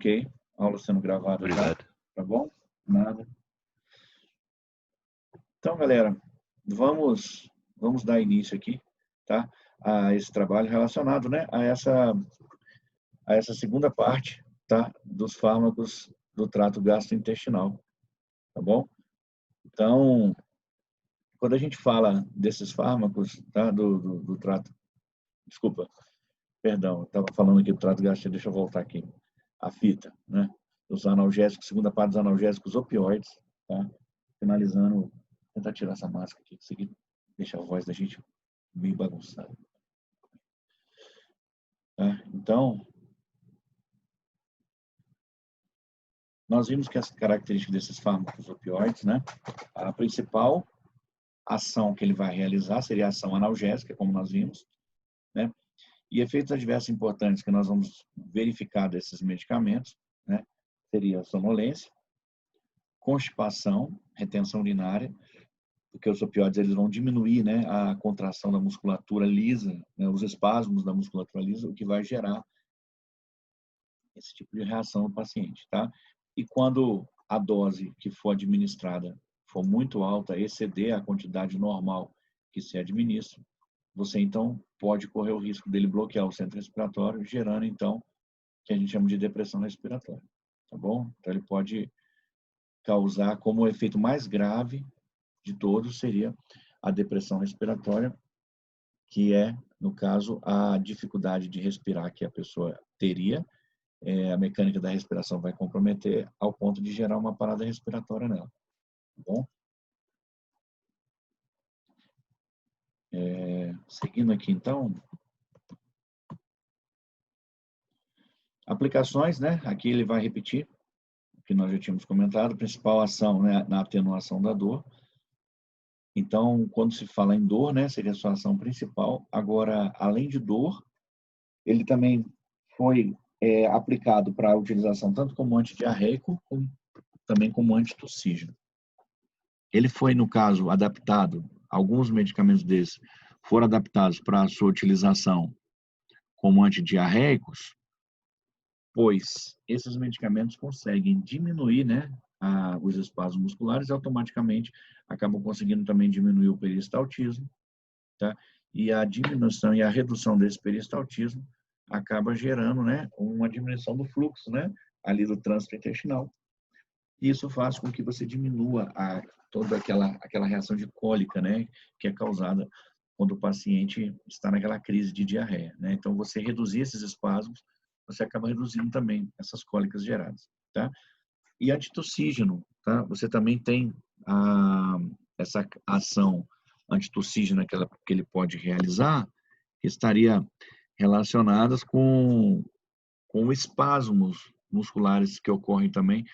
Ok. Aula sendo gravada já. Obrigado. Tá bom? Nada. Então, galera, vamos dar início aqui, tá? A esse trabalho relacionado, né, a essa segunda parte, tá? Dos fármacos do trato gastrointestinal, tá bom? Então, quando a gente fala desses fármacos, tá? Do trato, desculpa, perdão, eu estava falando aqui do trato gastrointestinal, deixa eu voltar aqui. A fita, né? Os analgésicos, segunda parte dos analgésicos opioides, tá? Finalizando, vou tentar tirar essa máscara aqui, que isso aqui deixa a voz da gente meio bagunçada. Tá? Então, nós vimos que as características desses fármacos opioides, né? A principal ação que ele vai realizar seria a ação analgésica, como nós vimos, né? E efeitos adversos importantes que nós vamos verificar desses medicamentos, né? Seria a sonolência, constipação, retenção urinária, porque os opioides eles vão diminuir, né, a contração da musculatura lisa, né, os espasmos da musculatura lisa, o que vai gerar esse tipo de reação no paciente, tá? E quando a dose que for administrada for muito alta, exceder a quantidade normal que se administra, você então pode correr o risco dele bloquear o centro respiratório, gerando então o que a gente chama de depressão respiratória, tá bom? Então ele pode causar, como o efeito mais grave de todos, seria a depressão respiratória, que é, no caso, a dificuldade de respirar que a pessoa teria, a mecânica da respiração vai comprometer ao ponto de gerar uma parada respiratória nela, tá bom? Seguindo aqui, então, aplicações, né? Aqui ele vai repetir o que nós já tínhamos comentado, principal ação, né, na atenuação da dor. Então, quando se fala em dor, né, seria a sua ação principal. Agora, além de dor, ele também foi aplicado para a utilização tanto como antidiarreico, como também como antitussígeno. Ele foi, no caso, adaptado, alguns medicamentos desses foram adaptados para a sua utilização como antidiarreicos, pois esses medicamentos conseguem diminuir, né, os espasmos musculares e automaticamente acabam conseguindo também diminuir o peristaltismo, tá? E a diminuição e a redução desse peristaltismo acaba gerando, né, uma diminuição do fluxo, né, ali do trânsito intestinal. E isso faz com que você diminua toda aquela reação de cólica, né, que é causada quando o paciente está naquela crise de diarreia, né? Então, você reduzir esses espasmos, você acaba reduzindo também essas cólicas geradas, tá? E antitussígeno, tá? Você também tem essa ação antitussígena que ele pode realizar, que estaria relacionadas com espasmos musculares que ocorrem também,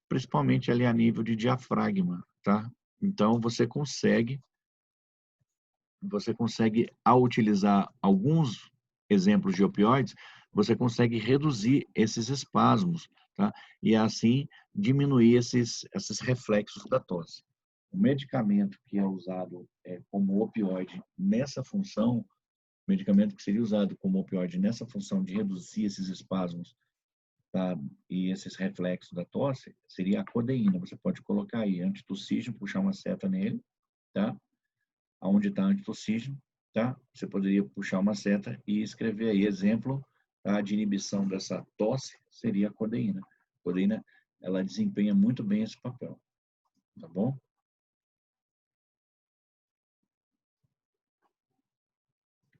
principalmente ali a nível de diafragma, tá? Então, você consegue, ao utilizar alguns exemplos de opioides, você consegue reduzir esses espasmos, tá? E assim diminuir esses reflexos da tosse. O medicamento que é usado como opioide nessa função, medicamento que seria usado como opioide nessa função de reduzir esses espasmos, tá? E esses reflexos da tosse, seria a codeína. Você pode colocar aí antitussígeno, puxar uma seta nele, tá? Aonde está antitussígeno, tá? Você poderia puxar uma seta e escrever aí exemplo, tá, de inibição dessa tosse, seria a codeína. A codeína, ela desempenha muito bem esse papel, tá bom?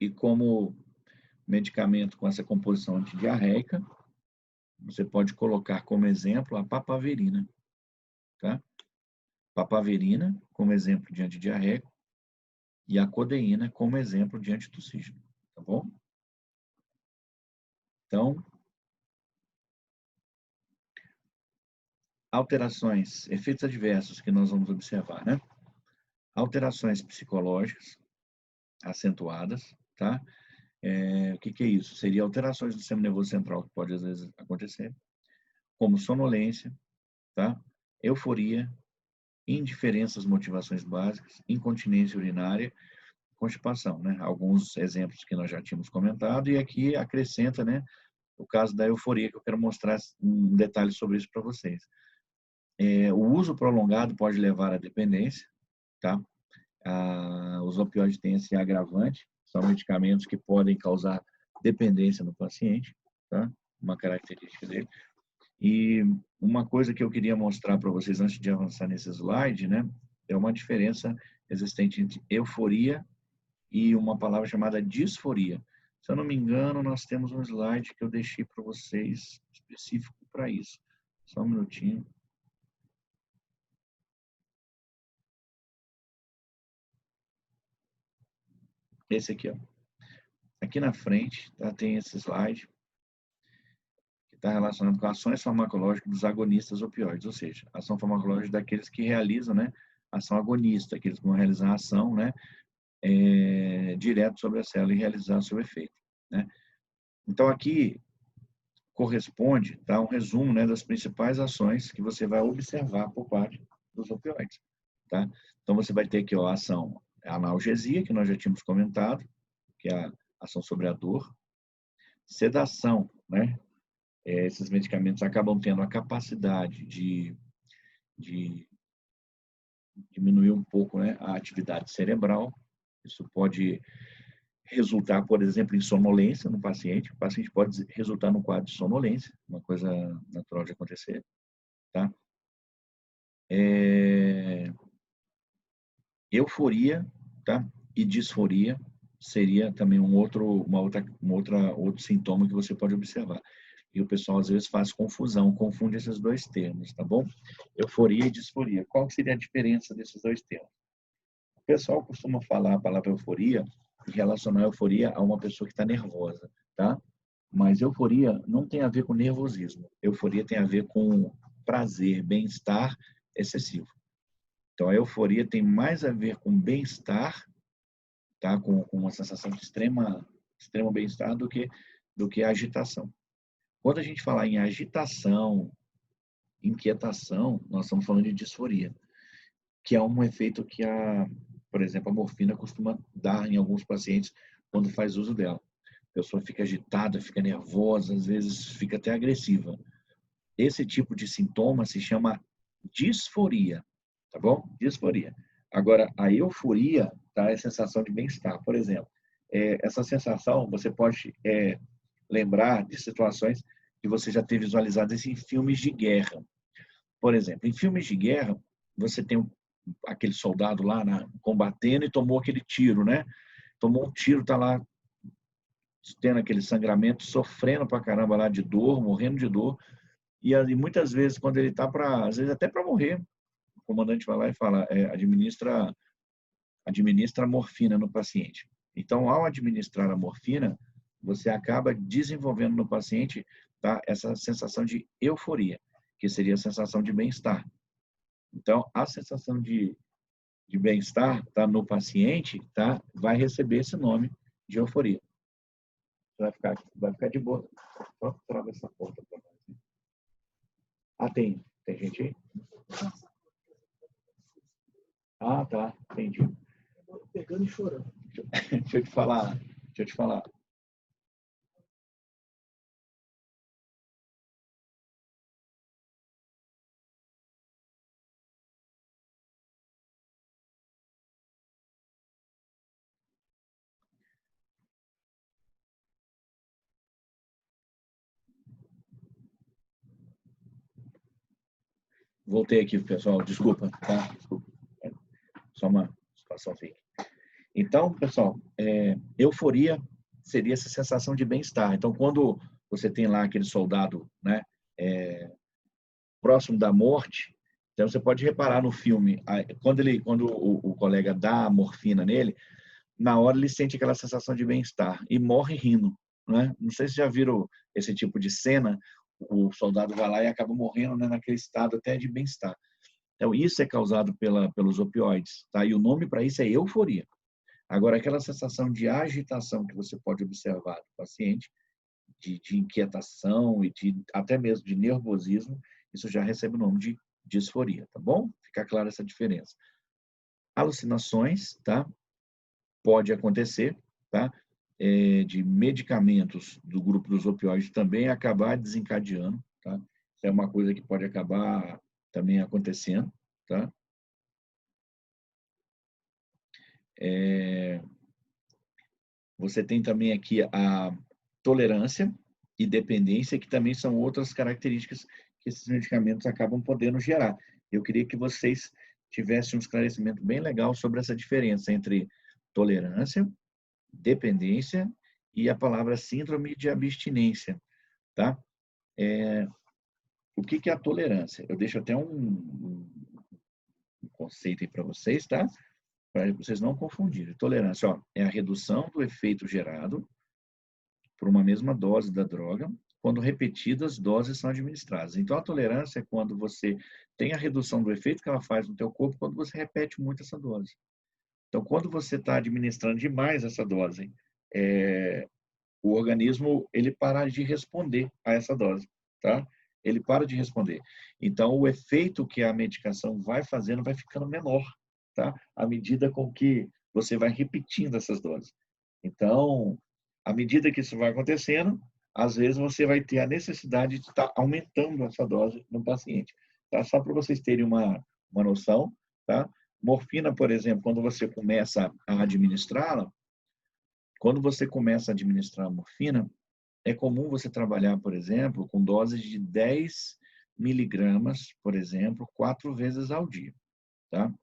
E como medicamento com essa composição antidiarreica, você pode colocar como exemplo a papaverina, tá? Papaverina como exemplo de antidiarreico e a codeína como exemplo de antitussígeno, tá bom? Então, alterações, efeitos adversos que nós vamos observar, né? Alterações psicológicas acentuadas, tá? O que é isso? Seria alterações do sistema nervoso central que pode às vezes acontecer, como sonolência, tá? Euforia, indiferença às motivações básicas, incontinência urinária, constipação, né? Alguns exemplos que nós já tínhamos comentado e aqui acrescenta, né, o caso da euforia, que eu quero mostrar um detalhe sobre isso para vocês. O uso prolongado pode levar à dependência, tá? Os opioides têm esse agravante, são medicamentos que podem causar dependência no paciente, tá? Uma característica dele. E uma coisa que eu queria mostrar para vocês antes de avançar nesse slide, né, é uma diferença existente entre euforia e uma palavra chamada disforia. Se eu não me engano, nós temos um slide que eu deixei para vocês específico para isso. Só um minutinho. Esse aqui, ó. Aqui na frente, tá, tem esse slide que está relacionado com ações farmacológicas dos agonistas opioides, ou seja, ação farmacológica daqueles que realizam, né, ação agonista, aqueles que vão realizar a ação, né, direto sobre a célula e realizar seu efeito, né? Então aqui corresponde, tá, um resumo, né, das principais ações que você vai observar por parte dos opioides, tá? Então você vai ter aqui, ó, a ação analgesia, que nós já tínhamos comentado, que é a ação sobre a dor, sedação, né? Esses medicamentos acabam tendo a capacidade de diminuir um pouco, né, a atividade cerebral. Isso pode resultar, por exemplo, em sonolência no paciente. O paciente pode resultar no quadro de sonolência, uma coisa natural de acontecer, tá? Euforia, tá? E disforia seria também outro sintoma que você pode observar. E o pessoal às vezes faz confusão, confunde esses dois termos, tá bom? Euforia e disforia. Qual que seria a diferença desses dois termos? O pessoal costuma falar a palavra euforia e relacionar a euforia a uma pessoa que está nervosa, tá? Mas euforia não tem a ver com nervosismo. Euforia tem a ver com prazer, bem-estar excessivo. Então, a euforia tem mais a ver com bem-estar, tá? Com uma sensação de extremo bem-estar do que agitação. Quando a gente fala em agitação, inquietação, nós estamos falando de disforia, que é um efeito que por exemplo, a morfina costuma dar em alguns pacientes quando faz uso dela. A pessoa fica agitada, fica nervosa, às vezes fica até agressiva. Esse tipo de sintoma se chama disforia, tá bom? Disforia. Agora, a euforia, tá? É a sensação de bem-estar. Por exemplo, essa sensação você pode lembrar de situações que você já teve visualizadas em filmes de guerra. Por exemplo, em filmes de guerra, você tem aquele soldado lá combatendo e tomou aquele tiro, né? Tomou um tiro, tá lá tendo aquele sangramento, sofrendo pra caramba lá de dor, morrendo de dor. E muitas vezes, quando ele está às vezes até para morrer, o comandante vai lá e fala, administra a morfina no paciente. Então, ao administrar a morfina, você acaba desenvolvendo no paciente, tá, essa sensação de euforia, que seria a sensação de bem-estar. Então, a sensação de bem-estar, tá, no paciente, tá, vai receber esse nome de euforia. Vai ficar de boa. Só trava essa porta para nós. Ah, tem gente aí? Ah, tá, entendi. Pegando e chorando. Deixa eu te falar. Voltei aqui, pessoal. Desculpa, tá? Desculpa. Só uma situação aqui. Então, pessoal, euforia seria essa sensação de bem-estar. Então, quando você tem lá aquele soldado, né, próximo da morte, então você pode reparar no filme, quando o colega dá a morfina nele, na hora ele sente aquela sensação de bem-estar e morre rindo, né? Não sei se já viram esse tipo de cena, o soldado vai lá e acaba morrendo, né, naquele estado até de bem-estar. Então, isso é causado pelos opioides, tá? E o nome para isso é euforia. Agora, aquela sensação de agitação que você pode observar do paciente, de inquietação e até mesmo de nervosismo, isso já recebe o nome de disforia, tá bom? Fica clara essa diferença. Alucinações, tá? Pode acontecer, tá? de medicamentos do grupo dos opioides também acabar desencadeando, tá? Isso é uma coisa que pode acabar também acontecendo, tá? Você tem também aqui a tolerância e dependência, que também são outras características que esses medicamentos acabam podendo gerar. Eu queria que vocês tivessem um esclarecimento bem legal sobre essa diferença entre tolerância, dependência e a palavra síndrome de abstinência, tá? O que é a tolerância? Eu deixo até um conceito aí para vocês, tá? Para vocês não confundirem. Tolerância, ó, é a redução do efeito gerado por uma mesma dose da droga, quando repetidas doses são administradas. Então, a tolerância é quando você tem a redução do efeito que ela faz no teu corpo quando você repete muito essa dose. Então, quando você está administrando demais essa dose, o organismo ele para de responder a essa dose, tá? Ele para de responder. Então, o efeito que a medicação vai fazendo vai ficando menor, tá? À medida com que você vai repetindo essas doses. Então, à medida que isso vai acontecendo, às vezes você vai ter a necessidade de estar aumentando essa dose no paciente, tá? Só para vocês terem uma noção, tá? Morfina, por exemplo, quando você começa a administrá-la, quando você começa a administrar a morfina, é comum você trabalhar, por exemplo, com doses de 10 miligramas, por exemplo, 4 vezes ao dia, tá?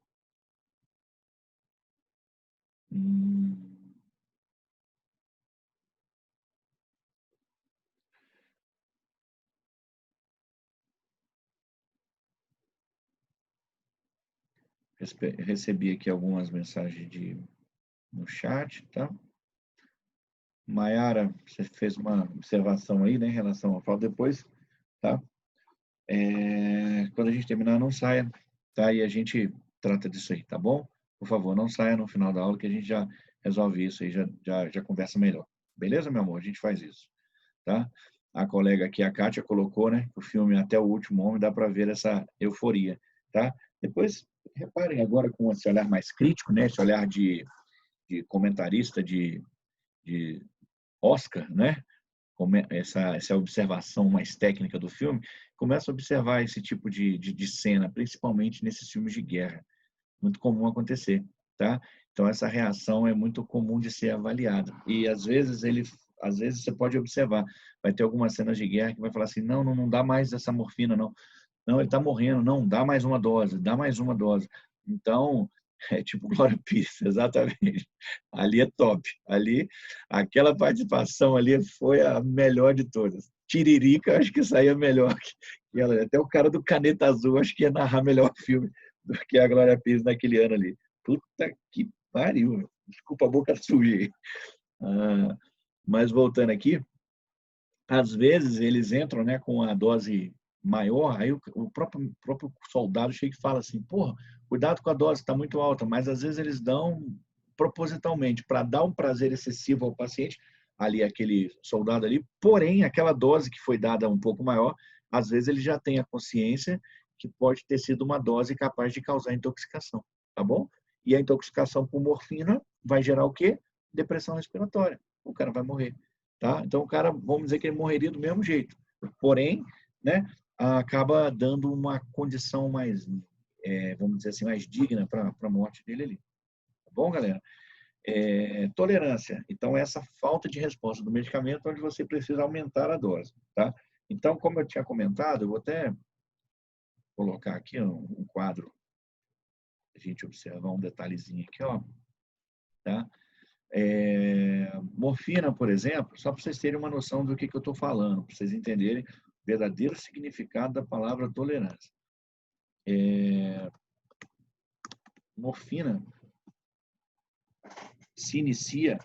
Recebi aqui algumas mensagens no chat, tá? Maiara, você fez uma observação aí, né, em relação ao falo depois, tá? Quando a gente terminar, não saia, tá? E a gente trata disso aí, tá bom? Por favor, não saia no final da aula que a gente já resolve isso aí, já conversa melhor. Beleza, meu amor? A gente faz isso, tá? A colega aqui, a Kátia, colocou, né, o filme Até o Último Homem, dá para ver essa euforia, tá? Depois, reparem agora com esse olhar mais crítico, né, esse olhar de comentarista de Oscar, né? Essa observação mais técnica do filme, começa a observar esse tipo de cena, principalmente nesses filmes de guerra. Muito comum acontecer, tá? Então, essa reação é muito comum de ser avaliada. E, às vezes, você pode observar, vai ter algumas cenas de guerra que vai falar assim, não dá mais essa morfina, não. Não, ele está morrendo, não, dá mais uma dose, dá mais uma dose. Então, é tipo Glória Pires, exatamente. Ali é top. Ali, aquela participação ali foi a melhor de todas. Tiririca, acho que saía melhor que ela. Até o cara do Caneta Azul, acho que ia narrar melhor o filme do que a Glória Pires naquele ano ali. Puta que pariu. Desculpa a boca suja. Mas voltando aqui, às vezes eles entram, né, com a dose maior, aí o próprio soldado chega e fala assim, porra, cuidado com a dose, está muito alta, mas às vezes eles dão propositalmente para dar um prazer excessivo ao paciente, ali aquele soldado ali, porém aquela dose que foi dada um pouco maior, às vezes ele já tem a consciência que pode ter sido uma dose capaz de causar intoxicação, tá bom? E a intoxicação por morfina vai gerar o quê? Depressão respiratória. O cara vai morrer. Tá? Então, o cara, vamos dizer que ele morreria do mesmo jeito. Porém, né, acaba dando uma condição mais, vamos dizer assim, mais digna para a morte dele ali. Tá bom, galera? Tolerância. Então, essa falta de resposta do medicamento onde você precisa aumentar a dose. Tá? Então, como eu tinha comentado, eu vou até colocar aqui um quadro, a gente observar um detalhezinho aqui, ó. Tá? Morfina, por exemplo, só para vocês terem uma noção do que eu estou falando, para vocês entenderem o verdadeiro significado da palavra tolerância. Morfina se inicia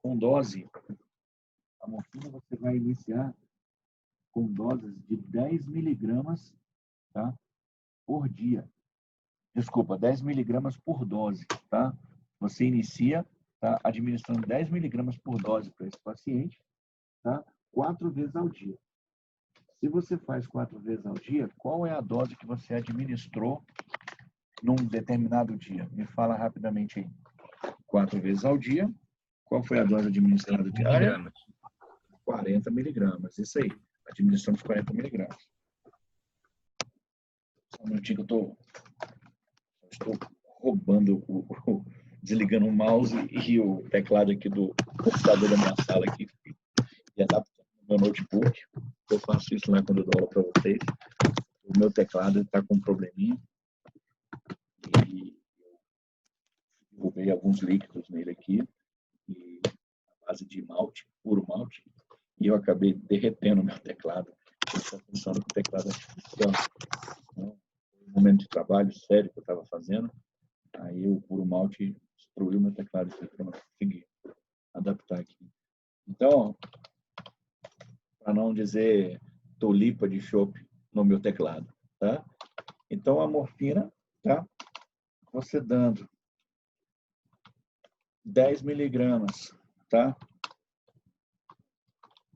com dose. A morfina você vai iniciar com doses de 10 miligramas, tá, por dia. Desculpa, 10 miligramas por dose. Tá? Você inicia, tá, administrando 10 miligramas por dose para esse paciente, tá, 4 vezes ao dia. Se você faz 4 vezes ao dia, qual é a dose que você administrou num determinado dia? Me fala rapidamente aí. 4 vezes ao dia, Qual foi a dose administrada diária? Miligramas. 40 miligramas. Isso aí. Administramos 40 miligramas. Só um minutinho que eu estou roubando, desligando o mouse e o teclado aqui do computador da minha sala aqui e adaptando o meu notebook. Eu faço isso lá quando eu dou aula para vocês. O meu teclado está com um probleminha e eu derrubei alguns líquidos nele aqui, e a base de malte, puro malte, e eu acabei derretendo o meu teclado. Está funcionando com o teclado artificial. Então, um momento de trabalho sério que eu estava fazendo, aí o puro malte destruiu meu teclado aqui para não conseguir adaptar aqui. Então, para não dizer tulipa de chope no meu teclado, tá? Então, a morfina, tá? Você dando 10 miligramas, tá?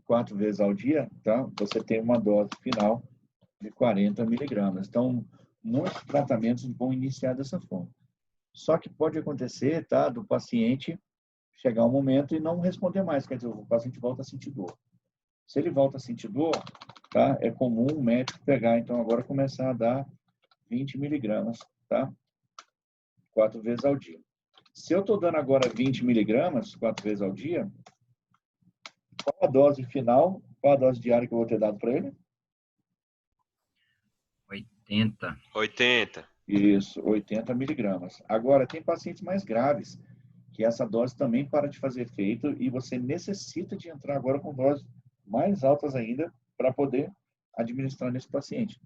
4 vezes ao dia, tá? Você tem uma dose final de 40 miligramas. Então, muitos tratamentos vão iniciar dessa forma. Só que pode acontecer, tá? Do paciente chegar um momento e não responder mais. Quer dizer, o paciente volta a sentir dor. Se ele volta a sentir dor, tá? É comum o médico pegar, então, agora começar a dar 20 miligramas, tá? 4 vezes ao dia. Se eu estou dando agora 20 miligramas, 4 vezes ao dia, qual a dose final, qual a dose diária que eu vou ter dado para ele? 80. 80. Isso, 80 miligramas. Agora, tem pacientes mais graves, que essa dose também para de fazer efeito e você necessita de entrar agora com doses mais altas ainda para poder administrar nesse paciente.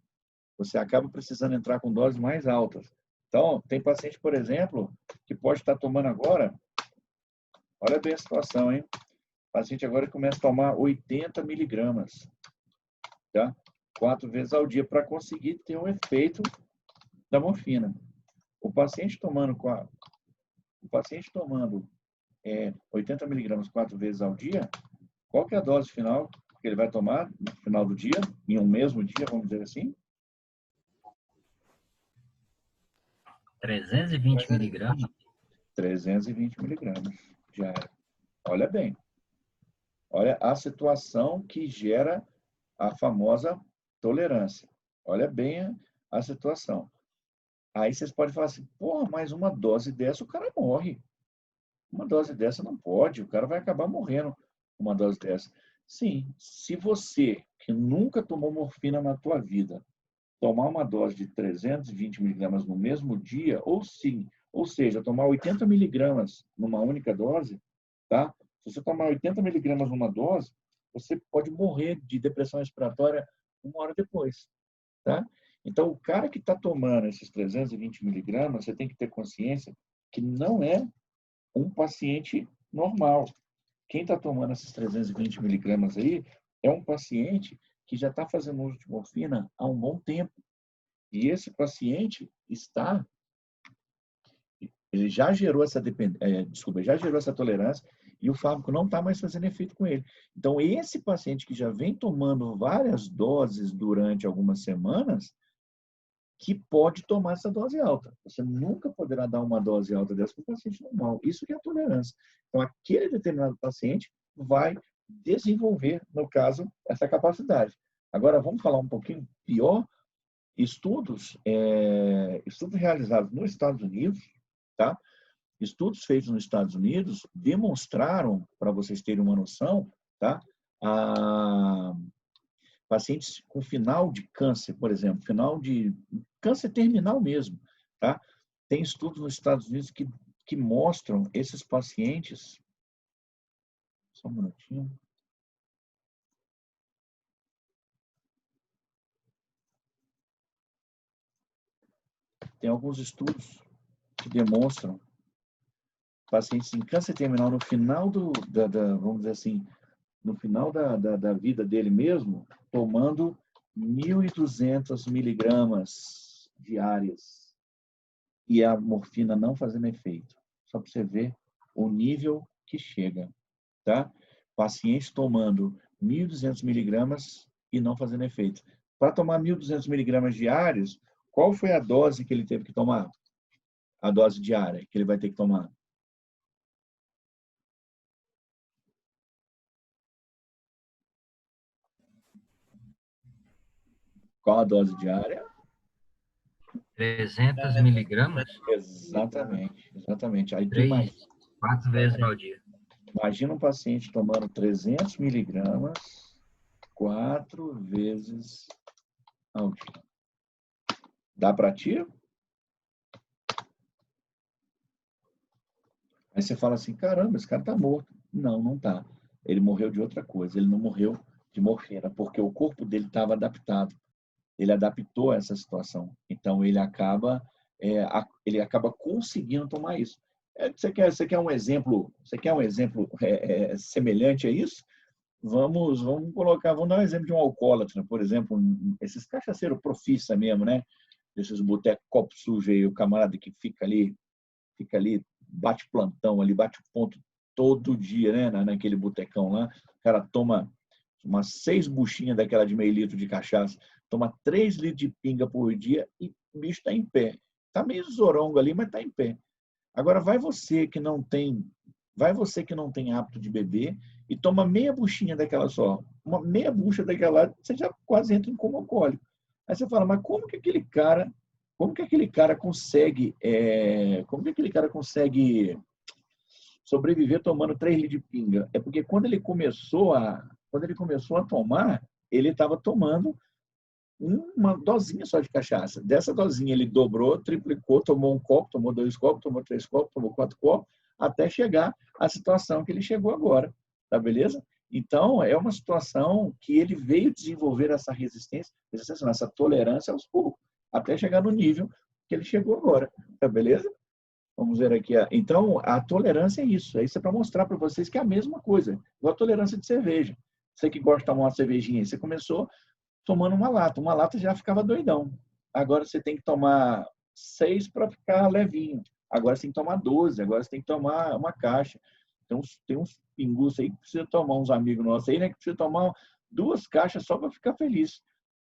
Você acaba precisando entrar com doses mais altas. Então, tem paciente, por exemplo, que pode estar tomando agora, olha bem a situação, hein? O paciente agora começa a tomar 80 miligramas, tá? 4 vezes ao dia, para conseguir ter um efeito da morfina. O paciente tomando 80 miligramas 4 vezes ao dia, qual que é a dose final que ele vai tomar no final do dia, em um mesmo dia, vamos dizer assim? 320 miligramas. 320 miligramas diário. Olha bem. Olha a situação que gera a famosa tolerância. Olha bem a situação. Aí vocês podem falar assim, porra, mas uma dose dessa o cara morre. Uma dose dessa não pode, o cara vai acabar morrendo com uma dose dessa. Sim, se você, que nunca tomou morfina na tua vida, tomar uma dose de 320 miligramas no mesmo dia, ou seja, tomar 80 miligramas numa única dose, tá? Se você tomar 80 miligramas numa dose, você pode morrer de depressão respiratória 1 hora depois, tá? Então, o cara que está tomando esses 320 miligramas, você tem que ter consciência que não é um paciente normal. Quem está tomando esses 320 miligramas aí é um paciente que já está fazendo uso de morfina há um bom tempo. E esse paciente ele já gerou essa já gerou essa tolerância e o fármaco não está mais fazendo efeito com ele. Então, esse paciente que já vem tomando várias doses durante algumas semanas, que pode tomar essa dose alta. Você nunca poderá dar uma dose alta dessa para o paciente normal. Isso que é a tolerância. Então, aquele determinado paciente vai desenvolver, no caso, essa capacidade. Agora, vamos falar um pouquinho pior. Estudos realizados nos Estados Unidos, tá? Estudos feitos nos Estados Unidos demonstraram, para vocês terem uma noção, tá? Pacientes com final de câncer, por exemplo, final de câncer terminal mesmo, tá? Tem estudos nos Estados Unidos que mostram esses pacientes. Só um minutinho. Tem alguns estudos que demonstram pacientes em câncer terminal no final vamos dizer assim, no final da vida dele mesmo, tomando 1.200 miligramas diárias e a morfina não fazendo efeito. Só para você ver o nível que chega, tá? Pacientes tomando 1.200 miligramas e não fazendo efeito. Para tomar 1.200 miligramas diários, qual foi a dose que ele teve que tomar? A dose diária que ele vai ter que tomar? Qual a dose diária? 300 miligramas, Exatamente, exatamente. Aí tu 4 vezes ao dia. imagina um paciente tomando 300 miligramas 4 vezes ao dia. Dá para ti? Aí você fala assim, caramba, esse cara tá morto. Não, não tá. Ele morreu de outra coisa. Ele não morreu de morfina, porque o corpo dele estava adaptado. Ele adaptou a essa situação. Então, ele acaba conseguindo tomar isso. Você quer um exemplo, semelhante a isso? Vamos dar um exemplo de um alcoólatra, por exemplo, esses cachaceiros profissa mesmo, né? Esses botecos copo sujo aí, o camarada que fica ali, bate plantão ali, bate ponto todo dia, né? Naquele botecão lá. O cara toma umas 6 buchinhas daquela de meio litro de cachaça, toma 3 litros de pinga por dia e o bicho está em pé. Está meio zorongo ali, mas está em pé. Agora, vai você que não tem hábito de beber e toma meia buchinha daquela só. Uma meia bucha daquela, você já quase entra em coma alcoólico. Aí você fala, mas como que aquele cara consegue sobreviver tomando 3 litros de pinga? É porque quando ele começou a tomar, ele estava tomando uma dosinha só de cachaça. Dessa dosinha ele dobrou, triplicou, tomou 1 copo, tomou 2 copos, tomou 3 copos, tomou 4 copos, até chegar à situação que ele chegou agora. Tá beleza? Então, é uma situação que ele veio desenvolver essa resistência, essa tolerância aos poucos, até chegar no nível que ele chegou agora. Tá beleza? Vamos ver aqui. Então, a tolerância é isso. Isso é para mostrar para vocês que é a mesma coisa. Igual a tolerância de cerveja. Você que gosta de tomar uma cervejinha, você começou tomando uma lata já ficava doidão. Agora você tem que tomar 6 para ficar levinho. Agora você tem que tomar 12, agora você tem que tomar uma caixa. Então, tem uns pingus aí que precisa tomar, uns amigos nossos aí, né, que precisa tomar 2 caixas só para ficar feliz.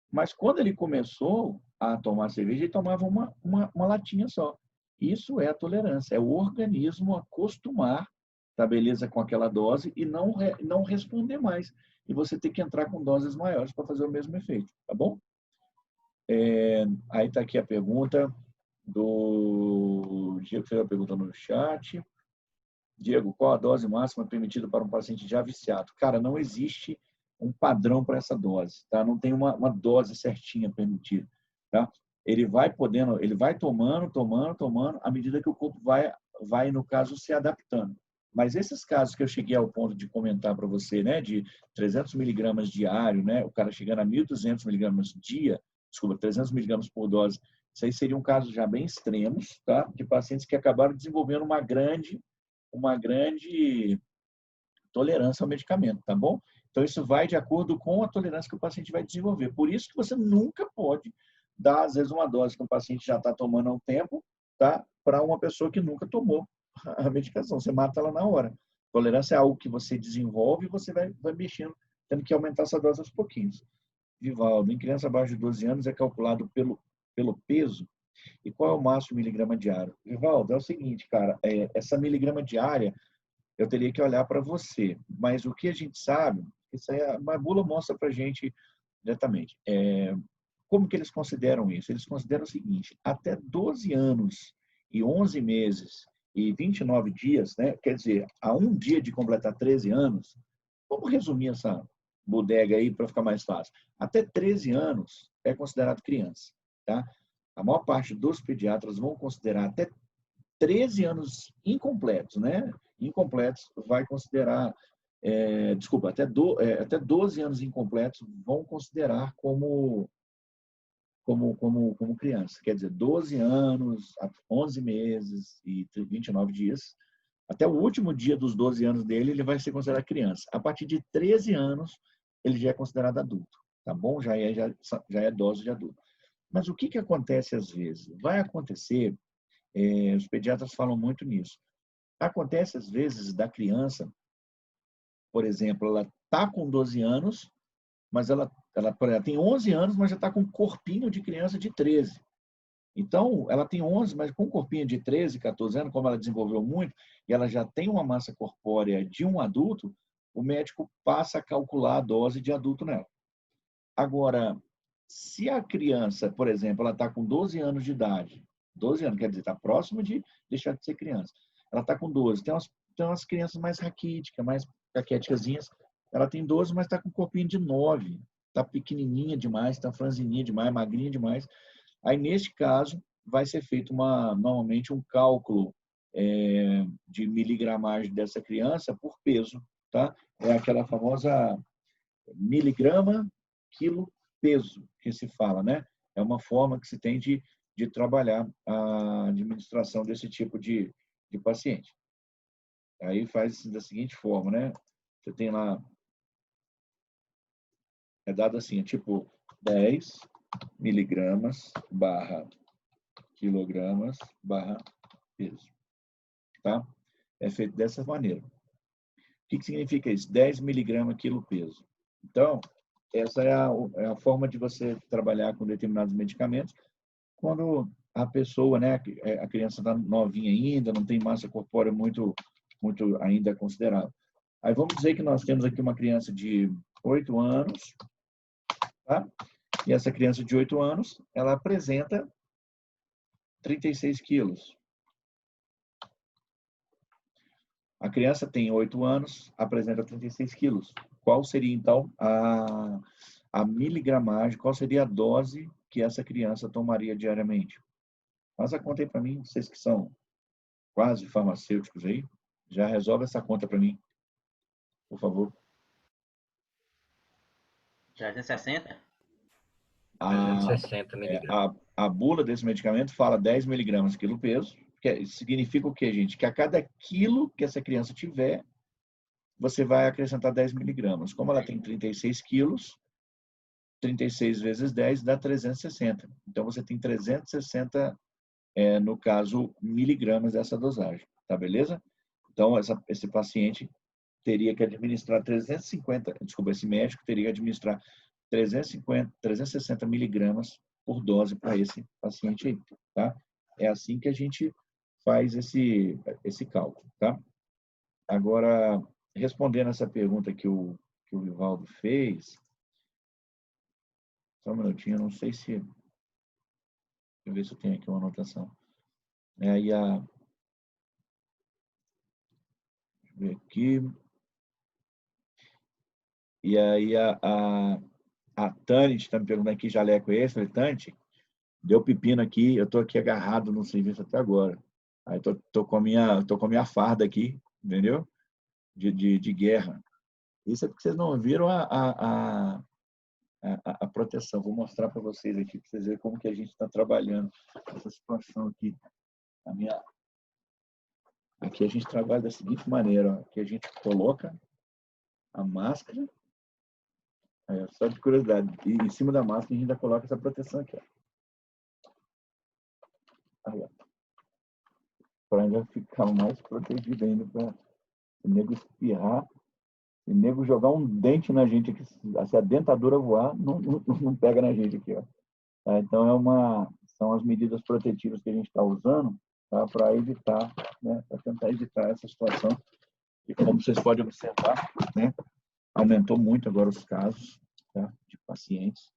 Mas quando ele começou a tomar cerveja, ele tomava uma latinha só. Isso é a tolerância, é o organismo acostumar, tá beleza, com aquela dose e não responder mais. E você tem que entrar com doses maiores para fazer o mesmo efeito, tá bom? Aí está aqui a pergunta do Diego, que fez a pergunta no chat. Diego, qual a dose máxima permitida para um paciente já viciado? Cara, não existe um padrão para essa dose, tá? Não tem uma dose certinha permitida, tá? Ele vai tomando, à medida que o corpo vai, no caso, se adaptando. Mas esses casos que eu cheguei ao ponto de comentar para você, né, de 300 miligramas diário, né, o cara chegando a 1.200 miligramas dia, 300 miligramas por dose, isso aí seriam casos já bem extremos, tá? De pacientes que acabaram desenvolvendo uma grande tolerância ao medicamento, tá bom? Então, isso vai de acordo com a tolerância que o paciente vai desenvolver. Por isso que você nunca pode dar, às vezes, uma dose que o paciente já está tomando há um tempo, tá? Para uma pessoa que nunca tomou a medicação. Você mata ela na hora. Tolerância é algo que você desenvolve e você vai mexendo, tendo que aumentar essa dose aos pouquinhos. Vivaldo, em criança abaixo de 12 anos é calculado pelo peso. E qual é o máximo miligrama diário? Vivaldo, é o seguinte, cara, essa miligrama diária eu teria que olhar para você. Mas o que a gente sabe, isso aí a bula mostra para a gente diretamente. Como que eles consideram isso? Eles consideram o seguinte, até 12 anos e 11 meses e 29 dias, né? Quer dizer, a um dia de completar 13 anos, vamos resumir essa bodega aí para ficar mais fácil. Até 13 anos é considerado criança, tá? A maior parte dos pediatras vão considerar até 13 anos incompletos, né? Incompletos vai considerar, até 12 anos incompletos vão considerar como criança. Quer dizer, 12 anos, 11 meses e 29 dias, até o último dia dos 12 anos dele, ele vai ser considerado criança. A partir de 13 anos, ele já é considerado adulto, tá bom? Já é dose de adulto. Mas o que acontece às vezes? Vai acontecer, os pediatras falam muito nisso, acontece às vezes da criança, por exemplo, ela está com 12 anos, mas ela tem 11 anos, mas já está com um corpinho de criança de 13. Então, ela tem 11, mas com um corpinho de 13, 14 anos, como ela desenvolveu muito, e ela já tem uma massa corpórea de um adulto, o médico passa a calcular a dose de adulto nela. Agora, Se a criança, por exemplo, ela está com 12 anos de idade, 12 anos, quer dizer, está próximo de deixar de ser criança. Ela está com 12. Tem umas crianças mais raquíticas, mais caquéticazinhas. Ela tem 12, mas está com um corpinho de 9. Está pequenininha demais, está franzininha demais, magrinha demais. Aí, neste caso, vai ser feito normalmente um cálculo de miligramagem dessa criança por peso, tá? É aquela famosa miligrama, quilo, peso, que se fala, né? É uma forma que se tem de trabalhar a administração desse tipo de paciente. Aí faz da seguinte forma, né? Você tem lá, é dado assim, tipo 10 miligramas barra quilogramas barra peso, tá? É feito dessa maneira. O que significa isso? 10 miligramas quilo peso. Então, essa é a forma de você trabalhar com determinados medicamentos quando a pessoa, né, a criança está novinha ainda, não tem massa corpórea muito ainda considerável. Aí vamos dizer que nós temos aqui uma criança de 8 anos, tá? E essa criança de 8 anos, ela apresenta 36 quilos. A criança tem 8 anos, apresenta 36 quilos. Qual seria, então, a miligramagem, qual seria a dose que essa criança tomaria diariamente? Faz a conta aí para mim, vocês que são quase farmacêuticos aí, já resolve essa conta para mim, por favor. 360? A, 360 miligramas. a bula desse medicamento fala 10 miligramas quilo peso, que significa o quê, gente? Que a cada quilo que essa criança tiver, você vai acrescentar 10 miligramas. Como ela tem 36 quilos, 36 vezes 10 dá 360. Então, você tem 360, no caso, miligramas dessa dosagem. Tá beleza? Então, esse paciente teria que administrar 350, desculpa, esse médico teria que administrar 360 miligramas por dose para esse paciente aí, tá? É assim que a gente faz esse cálculo, tá? Agora, respondendo essa pergunta que o Vivaldo fez, só um minutinho, eu não sei se... Deixa eu ver se eu tenho aqui uma anotação. Aí deixa eu ver aqui. E aí a Tânia está me perguntando aqui, jaleco é esse? Eu falei, Tânia, deu pepino aqui, eu tô aqui agarrado no serviço até agora. Aí tô com a minha farda aqui, entendeu? De guerra. Isso é porque vocês não viram a proteção. Vou mostrar para vocês aqui, para vocês verem como que a gente está trabalhando essa situação aqui. Aqui a gente trabalha da seguinte maneira, ó. Aqui a gente coloca a máscara, só de curiosidade, e em cima da máscara a gente ainda coloca essa proteção aqui, ó. Para ainda ficar mais protegido ainda, para o nego espirrar, o nego jogar um dente na gente aqui, se a dentadura voar, não pega na gente aqui, ó. Tá? Então, são as medidas protetivas que a gente está usando, tá? Para evitar, né? Para tentar evitar essa situação. E como vocês podem observar, né? Aumentou muito agora os casos, tá? De pacientes.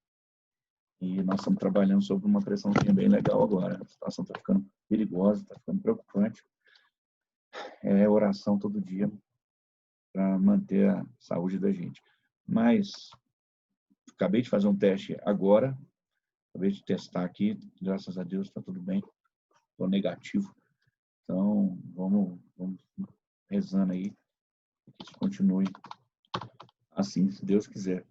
E nós estamos trabalhando sobre uma pressãozinha bem legal agora. A situação está ficando perigosa, está ficando preocupante. É oração todo dia para manter a saúde da gente. Mas acabei de fazer um teste agora, acabei de testar aqui, graças a Deus está tudo bem, estou negativo. Então, vamos rezando aí, que isso continue assim, se Deus quiser.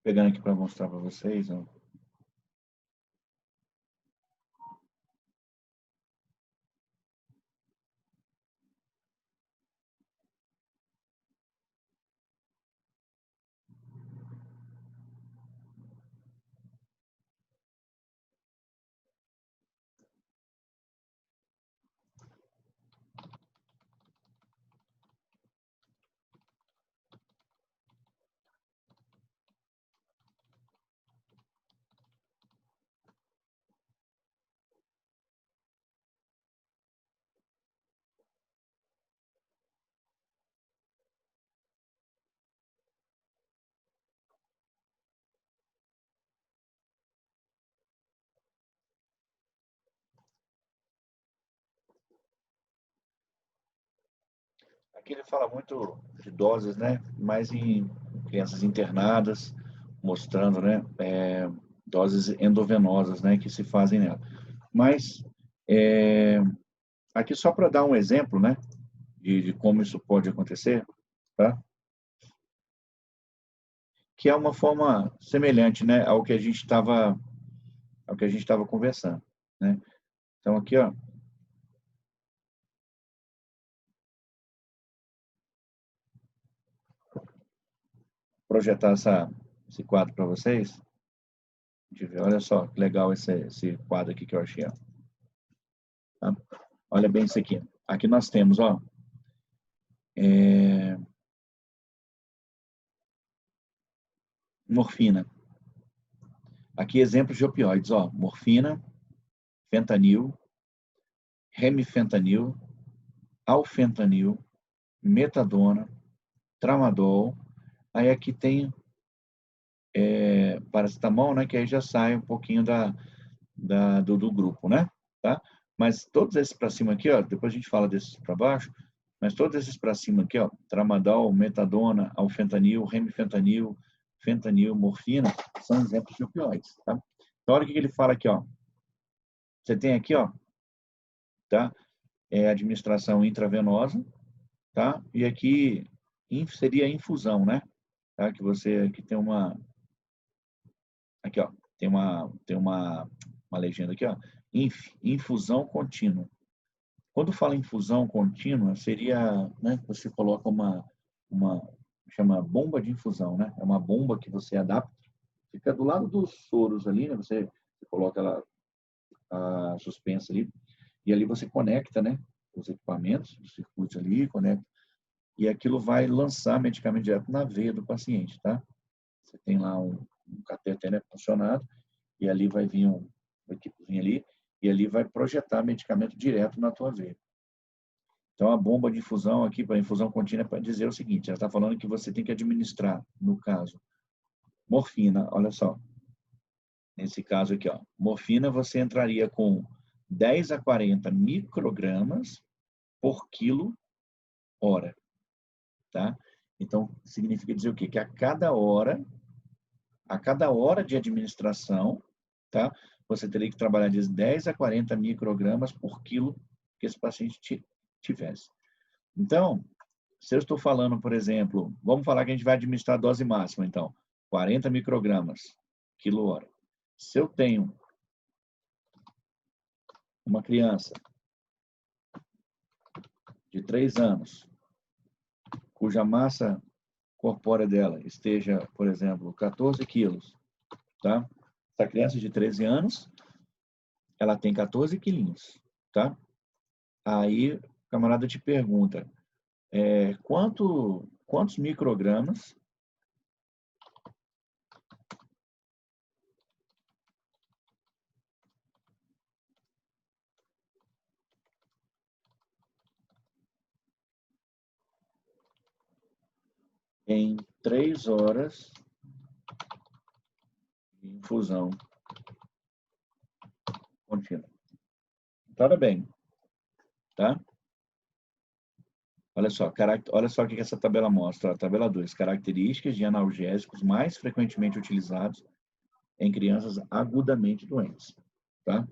Pegando aqui para mostrar para vocês, ó. Aqui ele fala muito de doses, né? Mais em crianças internadas, mostrando, né? Doses endovenosas, né? Que se fazem nela. Mas, aqui só para dar um exemplo, né? De como isso pode acontecer, tá? Que é uma forma semelhante, né? Ao que a gente estava conversando, né? Então, aqui, ó. Projetar esse quadro para vocês. Deixa eu ver, olha só que legal esse quadro aqui que eu achei. Ó. Tá? Olha bem isso aqui. Aqui nós temos, ó, morfina. Aqui exemplos de opioides, ó, morfina, fentanil, remifentanil, alfentanil, metadona, tramadol. Aí aqui tem paracetamol, né, que aí já sai um pouquinho do grupo, né? Tá? Mas todos esses para cima aqui, ó, depois a gente fala desses para baixo, mas todos esses para cima aqui, ó, tramadol, metadona, alfentanil, remifentanil, fentanil, morfina, são exemplos de opioides, tá? Então, olha o que ele fala aqui, ó. Você tem aqui, ó, tá? Administração intravenosa, tá? E aqui seria infusão, né? Tá? Que tem uma aqui, ó, tem uma legenda aqui, ó, infusão contínua. Quando fala infusão contínua, seria, né, você coloca uma chama bomba de infusão, né? É uma bomba que você adapta, fica do lado dos soros ali, né? Você coloca ela suspensa ali, e ali você conecta, né, os equipamentos, os circuitos ali, conecta, e aquilo vai lançar medicamento direto na veia do paciente, tá? Você tem lá um cateter, né, funcionado, e ali vai vir um equipezinho ali, e ali vai projetar medicamento direto na tua veia. Então, a bomba de infusão aqui, para infusão contínua, é para dizer o seguinte, ela está falando que você tem que administrar, no caso, morfina, olha só, nesse caso aqui, ó, morfina você entraria com 10 a 40 microgramas por quilo hora, tá? Então, significa dizer o quê? Que a cada hora de administração, tá? Você teria que trabalhar de 10 a 40 microgramas por quilo que esse paciente tivesse. Então, se eu estou falando, por exemplo, vamos falar que a gente vai administrar a dose máxima, então, 40 microgramas quilo hora. Se eu tenho uma criança de 3 anos, cuja massa corpórea dela esteja, por exemplo, 14 quilos, tá? Essa criança de 13 anos, ela tem 14 quilinhos, tá? Aí, o camarada te pergunta, quantos microgramas em 3 horas de infusão contínua. Para bem, tá? Olha só o que essa tabela mostra. A tabela 2, características de analgésicos mais frequentemente utilizados em crianças agudamente doentes, tá?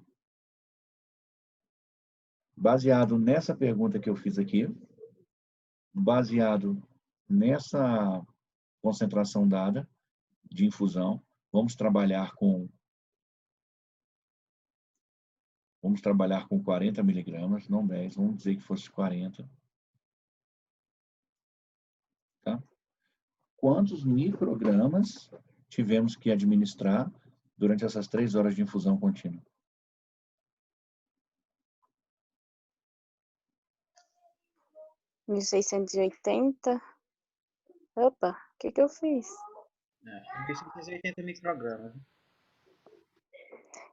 Baseado nessa pergunta que eu fiz aqui, baseado nessa concentração dada de infusão, vamos trabalhar com 40 miligramas, não 10, vamos dizer que fosse 40. Tá? Quantos microgramas tivemos que administrar durante essas 3 horas de infusão contínua? Em 680. Opa, o que eu fiz? 680 microgramas.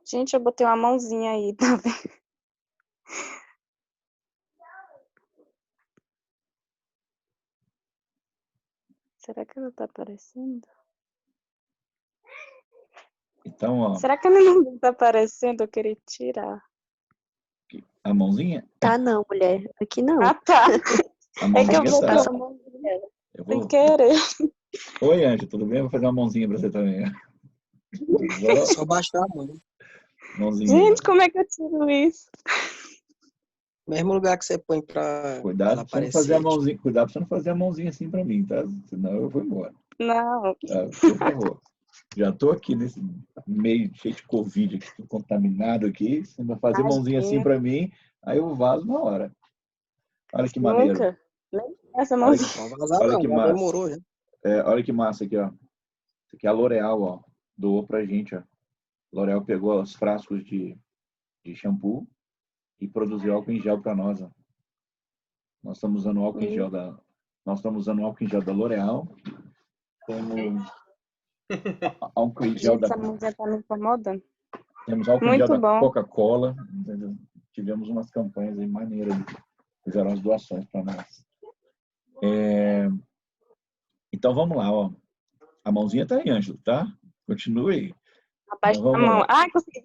Gente, eu botei uma mãozinha aí, tá vendo? Será que ela tá aparecendo? Então, ó. Será que ela não tá aparecendo? Eu queria tirar. A mãozinha? Tá não, mulher. Aqui não. Ah, tá. A É que eu mãozinha vou tá. passar a mãozinha Eu sem vou... querer. Oi, Ângela, tudo bem? Vou fazer uma mãozinha pra você também. Tudo bom? Só baixar a mão. Mãozinha. Gente, como é que eu tiro isso? Mesmo lugar que você põe pra Cuidado ela pra você não fazer a aparecer. mãozinha. Cuidado pra você não fazer a mãozinha assim pra mim, tá? Senão eu vou embora. Não. Tá? Por favor. Já tô aqui nesse meio cheio de Covid, aqui, tudo contaminado aqui. Você vai fazer mãozinha assim Imagina. pra mim, aí eu vazo na hora. Olha que maneiro. Nunca. Nem essa Olha mãozinha. que, Não vai vazar, olha não. que Já massa. demorou, já. Olha que massa aqui, ó. Isso aqui é a L'Oréal, ó. Doou pra gente, ó. L'Oréal pegou os frascos de shampoo e produziu álcool em gel para nós, ó. Nós estamos usando álcool em gel da L'Oréal. Temos álcool em gel Gente, essa mãozinha tá me incomodando. temos álcool em gel Muito da bom. Coca-Cola. Entendeu? Tivemos umas campanhas aí maneiras. Fizeram as doações para nós. Então vamos lá, ó. A mãozinha tá aí, Ângelo, tá? Continue aí. Abaixa Então, a vamos mão. lá. Ai, consegui.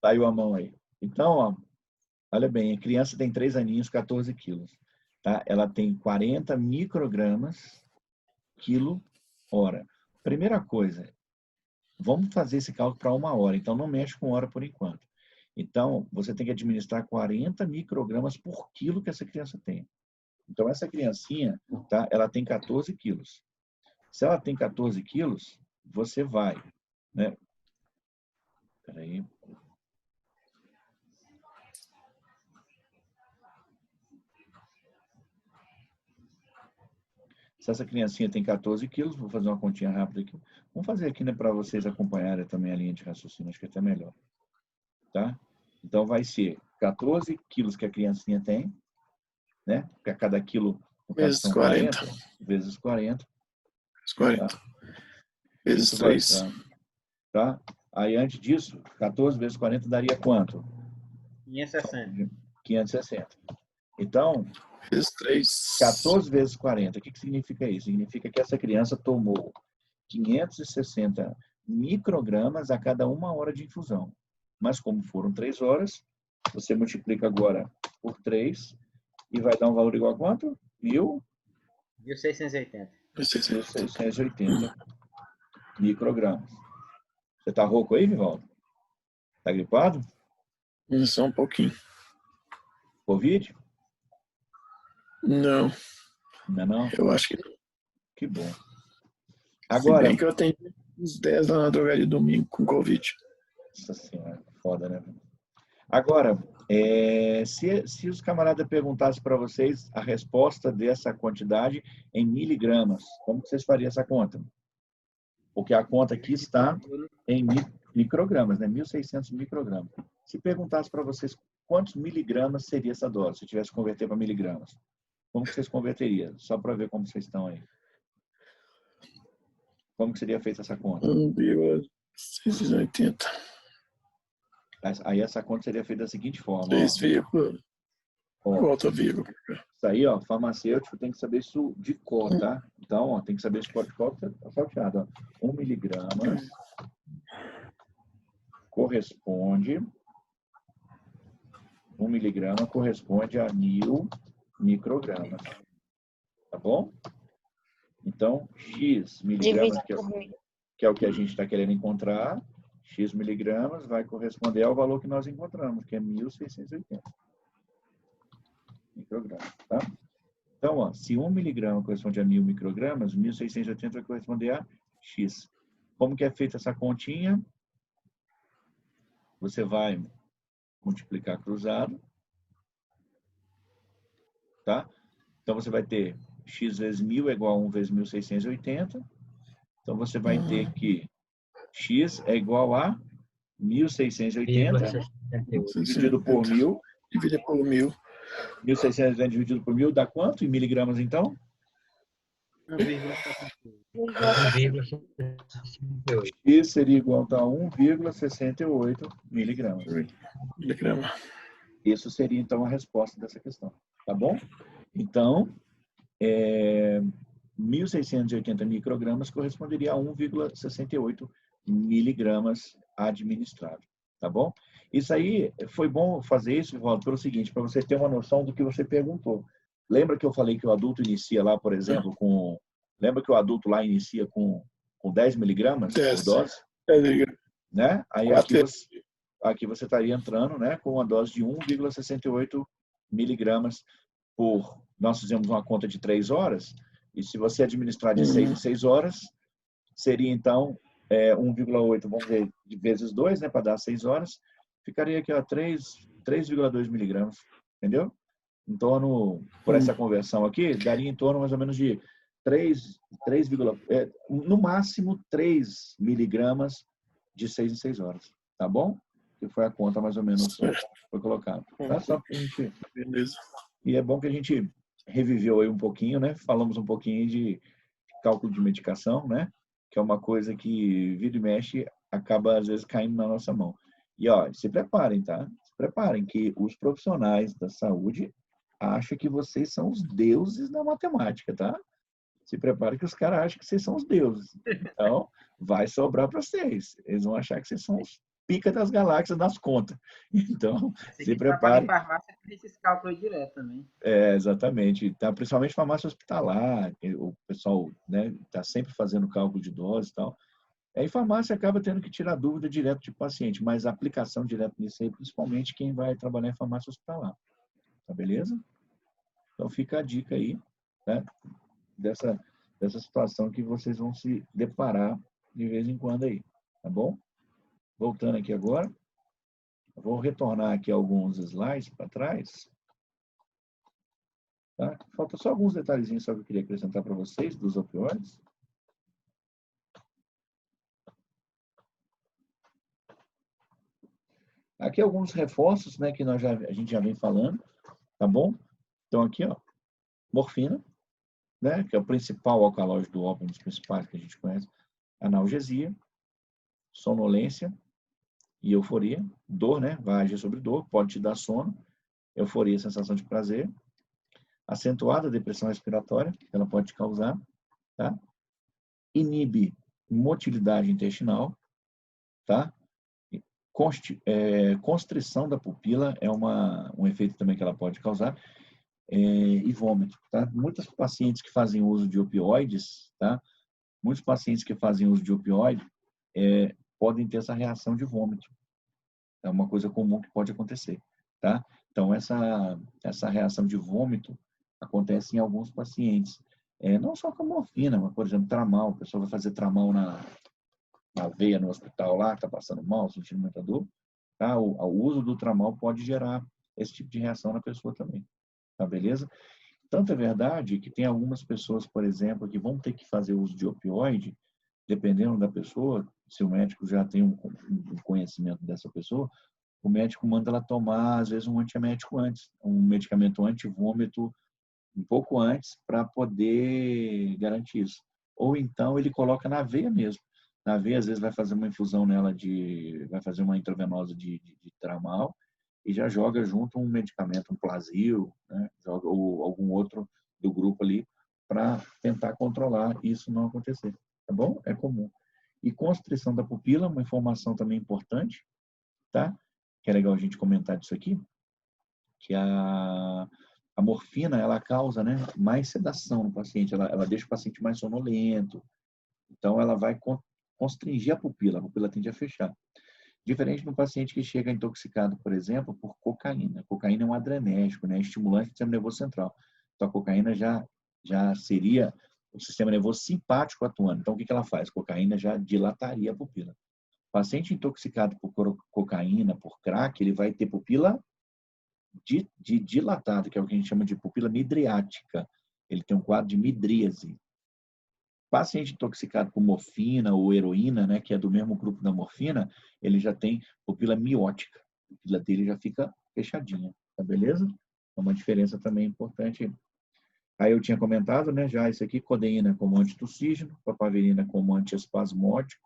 Tá aí a mão aí. Então, ó, olha bem, a criança tem 3 aninhos, 14 quilos. Tá? Ela tem 40 microgramas quilo hora. Primeira coisa, vamos fazer esse cálculo para 1 hora. Então, não mexe com hora por enquanto. Então, você tem que administrar 40 microgramas por quilo que essa criança tem. Então, essa criancinha, tá? Ela tem 14 quilos. Se ela tem 14 quilos, você vai, né? Peraí. Se essa criancinha tem 14 quilos, vou fazer uma continha rápida aqui. Vamos fazer aqui, né, para vocês acompanharem também a linha de raciocínio, acho que é até melhor. Tá? Então, vai ser 14 quilos que a criancinha tem, né? Porque a cada quilo, no caso, Vezes são 40. 40, vezes 40. Vezes 40. Tá? Vezes Isso vai 3. dar, tá? Aí, antes disso, 14 vezes 40 daria quanto? 560. 560. Então, Vezes 3. 14 vezes 40, o que significa isso? Significa que essa criança tomou 560 microgramas a cada 1 hora de infusão. Mas como foram 3 horas, você multiplica agora por 3 e vai dar um valor igual a quanto? 1680. 1.680 microgramas. Você tá rouco aí, Vivaldo? Tá gripado? Só um pouquinho. Covid? Não, Não é não? eu acho que não. Que bom. Se Agora... bem que eu atendi uns 10 lá na drogaria domingo com Covid. Nossa senhora, foda, né? Agora, se os camaradas perguntassem para vocês a resposta dessa quantidade em miligramas, como que vocês fariam essa conta? Porque a conta aqui está em microgramas, né? 1.600 microgramas. Se perguntasse para vocês quantos miligramas seria essa dose, se tivesse que converter para miligramas, como que vocês converteriam? Só para ver como vocês estão aí. Como que seria feita essa conta? 1,680. Aí essa conta seria feita da seguinte forma. 3, ó, volta vírgula. isso aí, ó, farmacêutico tem que saber isso de cor, tá? Então, ó, tem que saber esse cor de cor, tá salteado, ó. 1 miligrama corresponde a 1.000 microgramas. Tá bom? Então, X miligramas, Divide por mil. que é o que a gente está querendo encontrar, X miligramas vai corresponder ao valor que nós encontramos, que é 1.680 microgramas, tá? Então, ó, se 1 miligrama corresponde a 1.000 microgramas, 1.680 vai corresponder a X. Como que é feita essa continha? Você vai multiplicar cruzado, tá? Então, você vai ter X vezes 1.000 é igual a 1 vezes 1.680. Então, você vai ter que X é igual a 1.680 dividido por 1.000. Dividido por 1.000. 1.680 dividido por 1.000 dá quanto em miligramas, então? 1,68. X seria igual a 1,68 miligramas. Miligrama. Isso seria, então, a resposta dessa questão. Tá bom? Então, 1.680 microgramas corresponderia a 1,68 miligramas administrado. Tá bom? Isso aí, foi bom fazer isso, Vivaldo, pelo seguinte, para você ter uma noção do que você perguntou. lembra que eu falei que o adulto inicia lá, por exemplo, com... Lembra que o adulto lá inicia com 10 miligramas por 10. dose? 10 miligramas. Né? Aí 4. aqui você estaria entrando, né, com uma dose de 1,68 miligramas por... Nós fizemos uma conta de 3 horas, e se você administrar de 6 em 6 horas, seria então 1,8, vamos ver, vezes 2, né, para dar 6 horas, ficaria aqui, ó, 3,2 miligramas, entendeu? Em torno, por essa conversão aqui, daria em torno mais ou menos de 3, no máximo 3 miligramas de 6 em 6 horas, tá bom? Que foi a conta mais ou menos que foi colocada. Tá? Só pra gente... Beleza. E é bom que a gente reviveu aí um pouquinho, né? Falamos um pouquinho de cálculo de medicação, né? Que é uma coisa que vira e mexe acaba às vezes caindo na nossa mão. E ó, se preparem, tá? Se preparem que os profissionais da saúde acham que vocês são os deuses da matemática, tá? Se preparem que os caras acham que vocês são os deuses. Então, vai sobrar para vocês. Eles vão achar que vocês são os pica das galáxias das contas. Então, se preparem. Em farmácia tem esses cálculos direto também. Exatamente. Tá, principalmente farmácia hospitalar, o pessoal, né, tá sempre fazendo cálculo de dose e tal. Aí farmácia acaba tendo que tirar dúvida direto de paciente, mas a aplicação direto nisso aí, principalmente quem vai trabalhar em farmácia hospitalar. Tá beleza? Então fica a dica aí, né, dessa situação que vocês vão se deparar de vez em quando aí, tá bom? Voltando aqui agora, eu vou retornar aqui alguns slides para trás. Tá? Falta só alguns detalhezinhos só que eu queria acrescentar para vocês dos opioides. Aqui alguns reforços, né, que a gente já vem falando, tá bom? Então aqui, ó, morfina, né, que é o principal alcaloide do ópio, um dos principais que a gente conhece, analgesia, sonolência e euforia, dor, né, vai agir sobre dor, pode te dar sono, euforia, sensação de prazer, acentuada depressão respiratória, que ela pode te causar, tá? Inibe motilidade intestinal, tá? Constrição da pupila é um efeito também que ela pode causar, e vômito, tá? Muitos pacientes que fazem uso de opioides, tá? Muitos pacientes que fazem uso de opioide podem ter essa reação de vômito. É uma coisa comum que pode acontecer, tá? Então, essa reação de vômito acontece em alguns pacientes. Não só com morfina, mas, por exemplo, tramal. A pessoa vai fazer tramal na veia no hospital lá, está passando mal, sentindo muita dor. Tá? O uso do tramal pode gerar esse tipo de reação na pessoa também. Tá, beleza? Tanto é verdade que tem algumas pessoas, por exemplo, que vão ter que fazer uso de opioide, dependendo da pessoa, se o médico já tem um conhecimento dessa pessoa, o médico manda ela tomar, às vezes, um antiemético antes, um medicamento anti-vômito um pouco antes, para poder garantir isso. Ou então ele coloca na veia mesmo. Na veia, às vezes, vai fazer uma infusão nela vai fazer uma intravenosa de tramal, e já joga junto um medicamento, um Plasil, né? Joga, ou algum outro do grupo ali, para tentar controlar isso não acontecer. Tá bom? É comum. E constrição da pupila, uma informação também importante, tá? Que é legal a gente comentar disso aqui, que a morfina, ela causa, né, mais sedação no paciente, ela deixa o paciente mais sonolento, então ela vai constringir a pupila tende a fechar. Diferente do paciente que chega intoxicado, por exemplo, por cocaína. Cocaína é um adrenérgico, né? Estimulante do sistema nervoso central. Então, a cocaína já seria o sistema nervoso simpático atuando. Então, o que ela faz? A cocaína já dilataria a pupila. O paciente intoxicado por cocaína, por crack, ele vai ter pupila dilatada, que é o que a gente chama de pupila midriática. Ele tem um quadro de midríase. Paciente intoxicado por morfina ou heroína, né, que é do mesmo grupo da morfina, ele já tem pupila miótica. A pupila dele já fica fechadinha, tá beleza? É uma diferença também importante. Aí eu tinha comentado, né, já isso aqui, codeína como antitussígeno, papaverina como antiespasmódico.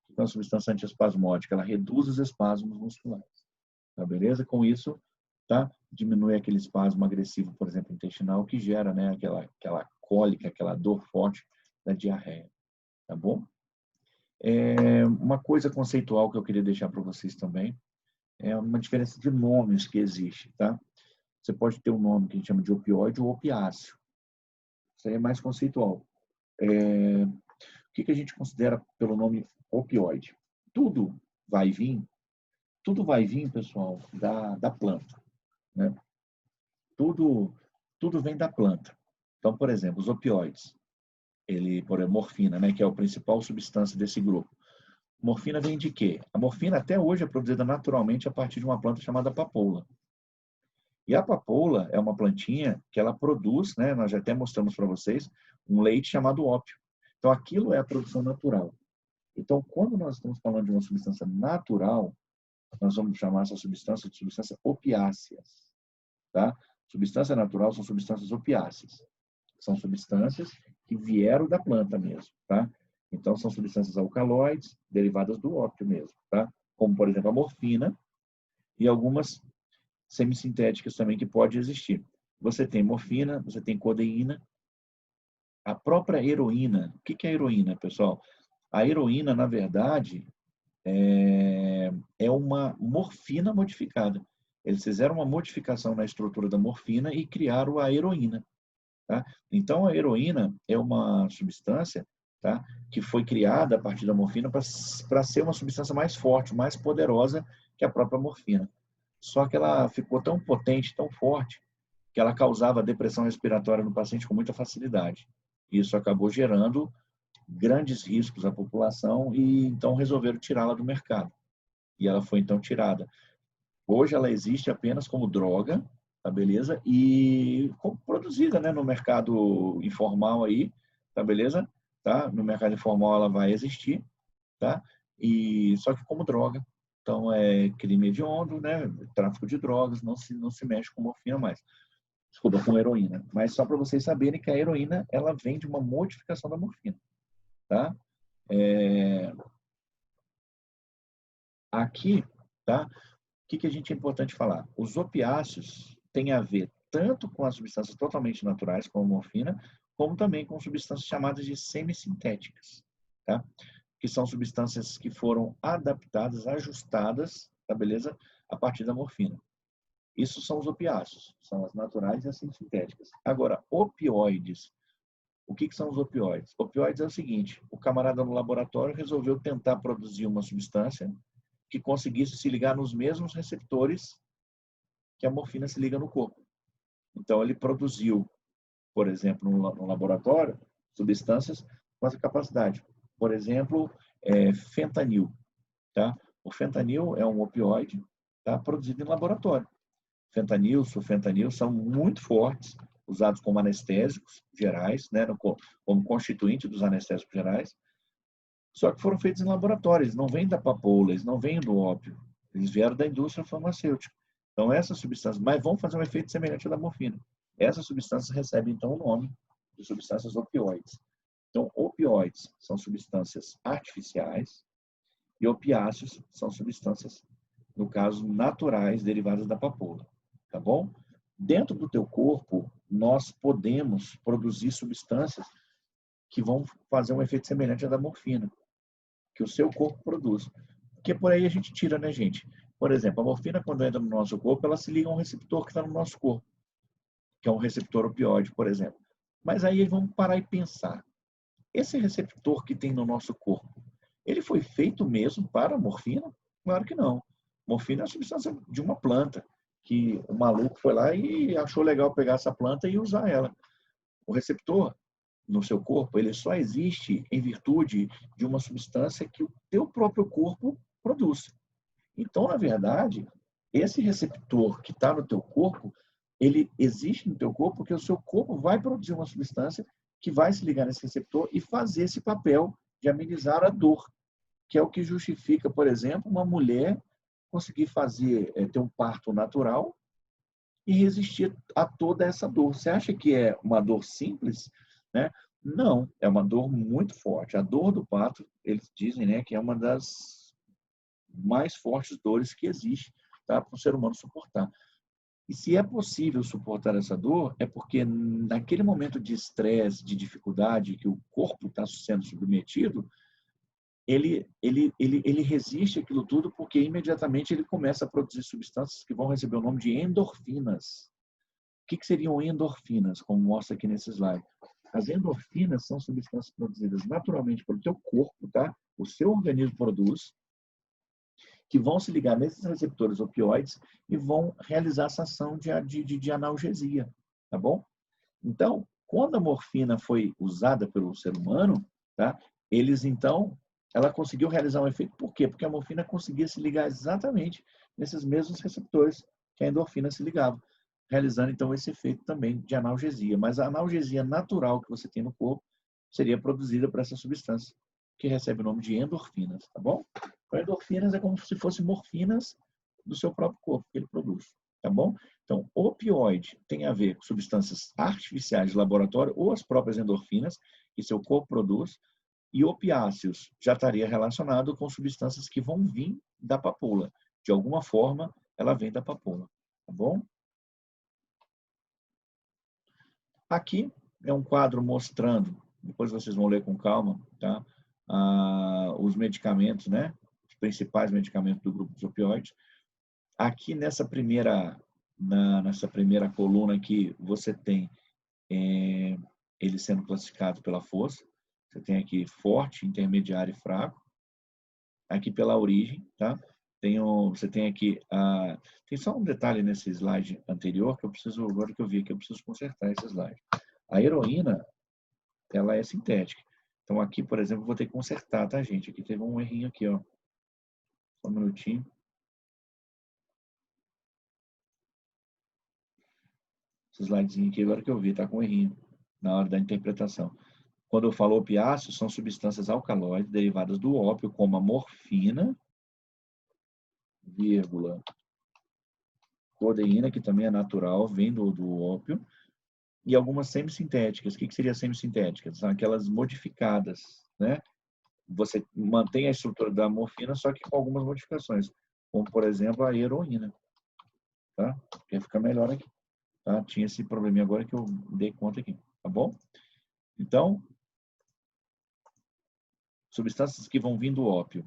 Então, a substância antiespasmódica, ela reduz os espasmos musculares, tá beleza? Com isso, tá? Diminui aquele espasmo agressivo, por exemplo, intestinal, que gera, né, aquela cólica, aquela dor forte da diarreia, tá bom? Uma coisa conceitual que eu queria deixar para vocês também é uma diferença de nomes que existe, tá? você pode ter um nome que a gente chama de opioide ou opiáceo. Isso aí é mais conceitual. O que a gente considera pelo nome opioide? Tudo vai vir, pessoal, da planta, né? Tudo vem da planta. Então, por exemplo, os opioides, por exemplo, morfina, né, que é a principal substância desse grupo. Morfina vem de quê? A morfina até hoje é produzida naturalmente a partir de uma planta chamada papoula. E a papoula é uma plantinha que ela produz, né, nós já até mostramos para vocês, um leite chamado ópio. Então, aquilo é a produção natural. Então, quando nós estamos falando de uma substância natural, nós vamos chamar essa substância de substância opiáceas. Tá? Substância natural são substâncias opiáceas. São substâncias que vieram da planta mesmo. Tá? Então, são substâncias alcaloides, derivadas do ópio mesmo. Tá? Como, por exemplo, a morfina e algumas semissintéticas também que pode existir. Você tem morfina, você tem codeína, a própria heroína. O que é a heroína, pessoal? A heroína, na verdade, é uma morfina modificada. Eles fizeram uma modificação na estrutura da morfina e criaram a heroína. Tá? Então, a heroína é uma substância, tá, que foi criada a partir da morfina para ser uma substância mais forte, mais poderosa que a própria morfina. Só que ela ficou tão potente, tão forte, que ela causava depressão respiratória no paciente com muita facilidade. Isso acabou gerando grandes riscos à população e então resolveram tirá-la do mercado. E ela foi então tirada. Hoje ela existe apenas como droga, tá beleza? E produzida, né, no mercado informal aí, tá beleza? Tá? No mercado informal ela vai existir, tá? E só que como droga. Então é crime hediondo, né? Tráfico de drogas, não se mexe com morfina mais. Desculpa, com heroína. Mas só para vocês saberem que a heroína ela vem de uma modificação da morfina. Tá? Aqui, tá? O que a gente é importante falar? Os opiáceos têm a ver tanto com as substâncias totalmente naturais, como a morfina, como também com substâncias chamadas de semissintéticas, tá? Que são substâncias que foram adaptadas, ajustadas, tá beleza? A partir da morfina. Isso são os opiáceos, são as naturais e as semissintéticas. Agora, opioides. O que são os opioides? Opioides é o seguinte, o camarada no laboratório resolveu tentar produzir uma substância que conseguisse se ligar nos mesmos receptores que a morfina se liga no corpo. Então, ele produziu, por exemplo, no laboratório, substâncias com essa capacidade. Por exemplo, fentanil. Tá? O fentanil é um opioide, tá, produzido em laboratório. Fentanil, sulfentanil são muito fortes, usados como anestésicos gerais, né, como constituinte dos anestésicos gerais, só que foram feitos em laboratórios, eles não vêm da papoula, eles não vêm do ópio, eles vieram da indústria farmacêutica. Então, essas substâncias, mas vão fazer um efeito semelhante ao da morfina. Essas substâncias recebem, então, o nome de substâncias opioides. Então, opioides são substâncias artificiais e opiáceos são substâncias, no caso, naturais, derivadas da papoula. Tá bom? Dentro do teu corpo, nós podemos produzir substâncias que vão fazer um efeito semelhante à da morfina, que o seu corpo produz. Porque por aí a gente tira, né, gente? Por exemplo, a morfina, quando entra no nosso corpo, ela se liga a um receptor que está no nosso corpo, que é um receptor opioide, por exemplo. Mas aí vamos parar e pensar. Esse receptor que tem no nosso corpo, ele foi feito mesmo para a morfina? Claro que não. Morfina é a substância de uma planta, que o maluco foi lá e achou legal pegar essa planta e usar ela. O receptor no seu corpo, ele só existe em virtude de uma substância que o teu próprio corpo produz. Então, na verdade, esse receptor que está no teu corpo, ele existe no teu corpo porque o seu corpo vai produzir uma substância que vai se ligar nesse receptor e fazer esse papel de amenizar a dor, que é o que justifica, por exemplo, uma mulher conseguir ter um parto natural e resistir a toda essa dor. Você acha que é uma dor simples? Né? Não, é uma dor muito forte. A dor do parto, eles dizem, né, que é uma das mais fortes dores que existe, tá, para o ser humano suportar. E se é possível suportar essa dor, é porque naquele momento de estresse, de dificuldade que o corpo está sendo submetido, ele resiste àquilo tudo porque imediatamente ele começa a produzir substâncias que vão receber o nome de endorfinas. que seriam endorfinas, como mostra aqui nesse slide? As endorfinas são substâncias produzidas naturalmente pelo teu corpo, tá? O seu organismo produz, que vão se ligar nesses receptores opioides e vão realizar essa ação de analgesia, tá bom? Então, quando a morfina foi usada pelo ser humano, tá? Ela conseguiu realizar um efeito. Por quê? Porque a morfina conseguia se ligar exatamente nesses mesmos receptores que a endorfina se ligava, realizando então esse efeito também de analgesia. Mas a analgesia natural que você tem no corpo seria produzida por essa substância, que recebe o nome de endorfinas, tá bom? Então, endorfinas é como se fossem morfinas do seu próprio corpo que ele produz, tá bom? Então, opioide tem a ver com substâncias artificiais de laboratório ou as próprias endorfinas que seu corpo produz, e opiáceos já estaria relacionado com substâncias que vão vir da papoula. De alguma forma, ela vem da papoula, tá bom? Aqui é um quadro mostrando, depois vocês vão ler com calma, tá? Os medicamentos, né? Os principais medicamentos do grupo dos opioides. Aqui nessa primeira coluna aqui, você tem eles sendo classificados pela força. Você tem aqui forte, intermediário e fraco. Aqui pela origem, tá? Você tem aqui, tem só um detalhe nesse slide anterior que eu preciso, agora que eu vi aqui, eu preciso consertar esse slide. A heroína, ela é sintética. Então aqui, por exemplo, eu vou ter que consertar, tá, gente? Aqui teve um errinho aqui, ó. Só um minutinho. Esse slidezinho aqui, agora que eu vi, tá com um errinho na hora da interpretação. Quando eu falo opiáceos, são substâncias alcaloides derivadas do ópio, como a morfina, vírgula, codeína, que também é natural, vem do ópio, e algumas semissintéticas. O que seria semissintéticas? São aquelas modificadas, né? Você mantém a estrutura da morfina, só que com algumas modificações, como, por exemplo, a heroína, tá? Quer ficar melhor aqui, tá? Tinha esse probleminha agora que eu dei conta aqui, tá bom? Então, substâncias que vão vir do ópio.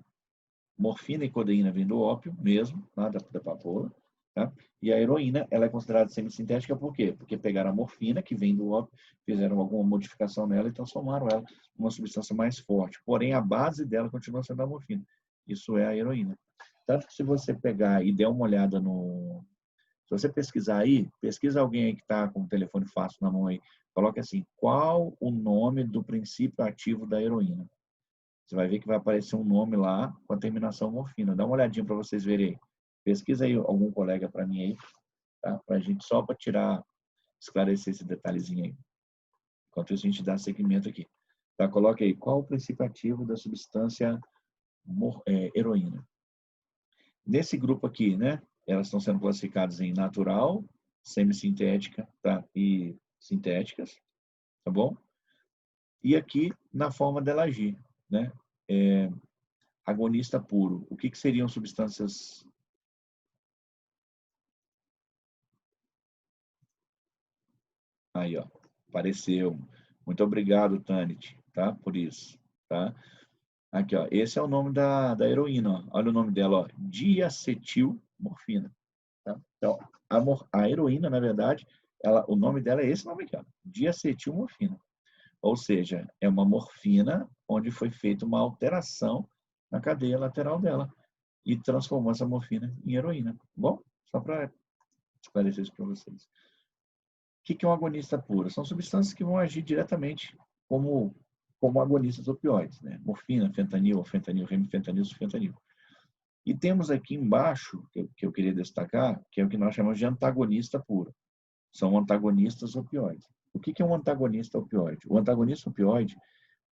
Morfina e codeína vêm do ópio mesmo, da papoula. Tá? E a heroína, ela é considerada semissintética por quê? Porque pegaram a morfina, que vem do ópio, fizeram alguma modificação nela e transformaram ela numa substância mais forte. Porém, a base dela continua sendo a morfina. Isso é a heroína. Tanto que se você pegar e der uma olhada no... Se você pesquisar aí, pesquisa alguém aí que está com o telefone fácil na mão aí, coloque assim, qual o nome do princípio ativo da heroína? Você vai ver que vai aparecer um nome lá com a terminação morfina. Dá uma olhadinha para vocês verem aí. Pesquisa aí algum colega para mim aí, tá? Para a gente, só para esclarecer esse detalhezinho aí. Enquanto isso, a gente dá seguimento aqui. Tá? Coloque aí, qual o princípio ativo da substância heroína? Nesse grupo aqui, né? Elas estão sendo classificadas em natural, semissintética, tá? E sintéticas, tá bom? E aqui, na forma dela agir, né? Agonista puro. O que seriam substâncias... Aí, ó, apareceu. Muito obrigado, Tanit, tá? Por isso, tá? Aqui, ó, esse é o nome da heroína, ó. Olha o nome dela, ó, diacetilmorfina, tá? Então, a heroína, na verdade, o nome dela é esse nome aqui, ó, diacetilmorfina. Ou seja, é uma morfina onde foi feita uma alteração na cadeia lateral dela e transformou essa morfina em heroína. Bom, só para esclarecer isso para vocês. O que é um agonista puro? São substâncias que vão agir diretamente como agonistas opioides, né? Morfina, fentanil, remifentanil, sulfentanil. E temos aqui embaixo, que eu queria destacar, que é o que nós chamamos de antagonista puro. São antagonistas opioides. O que é um antagonista opioide? O antagonista opioide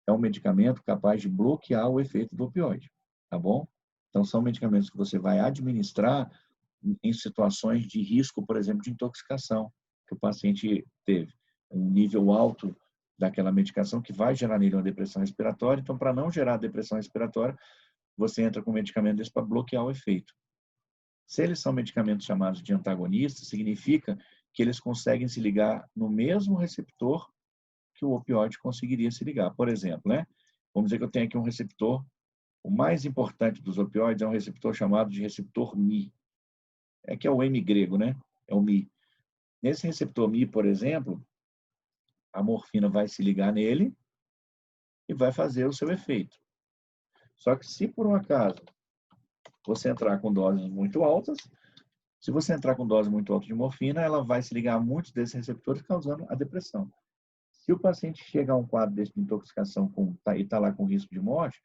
é um medicamento capaz de bloquear o efeito do opioide, tá bom? Então, são medicamentos que você vai administrar em situações de risco, por exemplo, de intoxicação, que o paciente teve um nível alto daquela medicação que vai gerar nele uma depressão respiratória. Então, para não gerar depressão respiratória, você entra com um medicamento desse para bloquear o efeito. Se eles são medicamentos chamados de antagonistas, significa que eles conseguem se ligar no mesmo receptor que o opioide conseguiria se ligar. Por exemplo, né? Vamos dizer que eu tenho aqui um receptor, o mais importante dos opioides é um receptor chamado de receptor Mi. Que é o M grego, né? É o Mi. Nesse receptor Mi, por exemplo, a morfina vai se ligar nele e vai fazer o seu efeito. Só que se por um acaso você entrar com doses muito altas, se você entrar com dose muito alta de morfina, ela vai se ligar a muitos desses receptores, causando a depressão. Se o paciente chega a um quadro de intoxicação e está lá com risco de morte,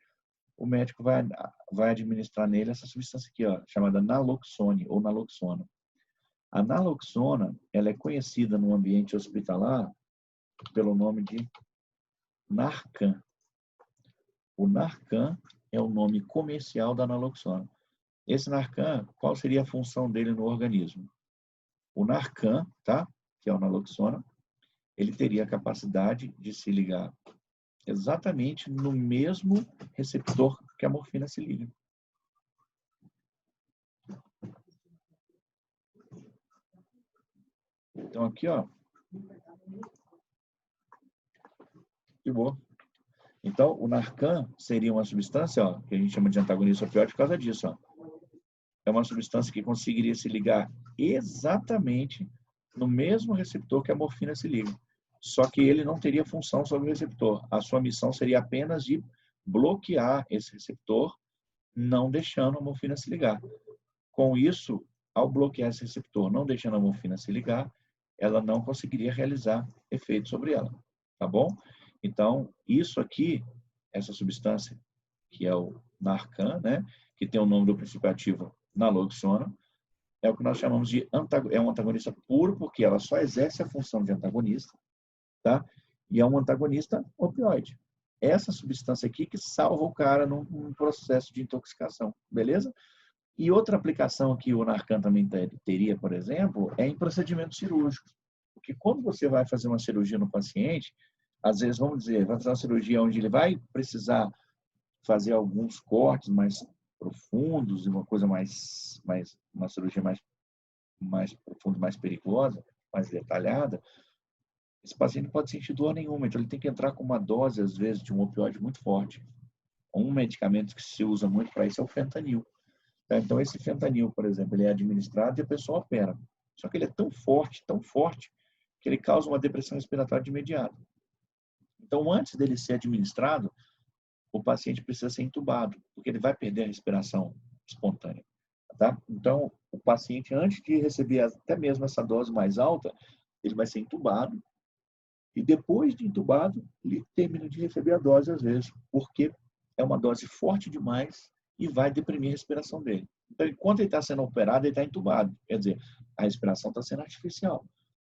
o médico vai administrar nele essa substância aqui, ó, chamada naloxone ou naloxona. A naloxona, ela é conhecida no ambiente hospitalar pelo nome de Narcan. O Narcan é o nome comercial da naloxona. Esse Narcan, qual seria a função dele no organismo? O Narcan, tá? Que é o naloxona, ele teria a capacidade de se ligar exatamente no mesmo receptor que a morfina se liga. Então aqui, ó. De boa. Então, o Narcan seria uma substância, ó, que a gente chama de antagonista opioide por causa disso, ó. É uma substância que conseguiria se ligar exatamente no mesmo receptor que a morfina se liga. Só que ele não teria função sobre o receptor. A sua missão seria apenas de bloquear esse receptor, não deixando a morfina se ligar. Com isso, ao bloquear esse receptor, não deixando a morfina se ligar, ela não conseguiria realizar efeito sobre ela. Tá bom? Então, isso aqui, essa substância, que é o Narcan, né, que tem o nome do princípio ativo naloxona, é o que nós chamamos de um antagonista puro, porque ela só exerce a função de antagonista, tá? E é um antagonista opioide. Essa substância aqui que salva o cara num processo de intoxicação, beleza? E outra aplicação que o Narcan também teria, por exemplo, é em procedimentos cirúrgicos. Porque quando você vai fazer uma cirurgia no paciente, às vezes, vamos dizer, vai fazer uma cirurgia onde ele vai precisar fazer alguns cortes mais profundos, uma coisa uma cirurgia mais profunda, mais perigosa, mais detalhada, esse paciente não pode sentir dor nenhuma, então ele tem que entrar com uma dose, às vezes, de um opioide muito forte. Um medicamento que se usa muito para isso é o fentanil. Então, esse fentanil, por exemplo, ele é administrado e a pessoa opera. Só que ele é tão forte, que ele causa uma depressão respiratória de imediato. Então, antes dele ser administrado, o paciente precisa ser entubado, porque ele vai perder a respiração espontânea. Tá? Então, o paciente, antes de receber até mesmo essa dose mais alta, ele vai ser entubado, e depois de entubado, ele termina de receber a dose, às vezes, porque é uma dose forte demais e vai deprimir a respiração dele. Então, enquanto ele está sendo operado, ele está entubado. Quer dizer, a respiração está sendo artificial.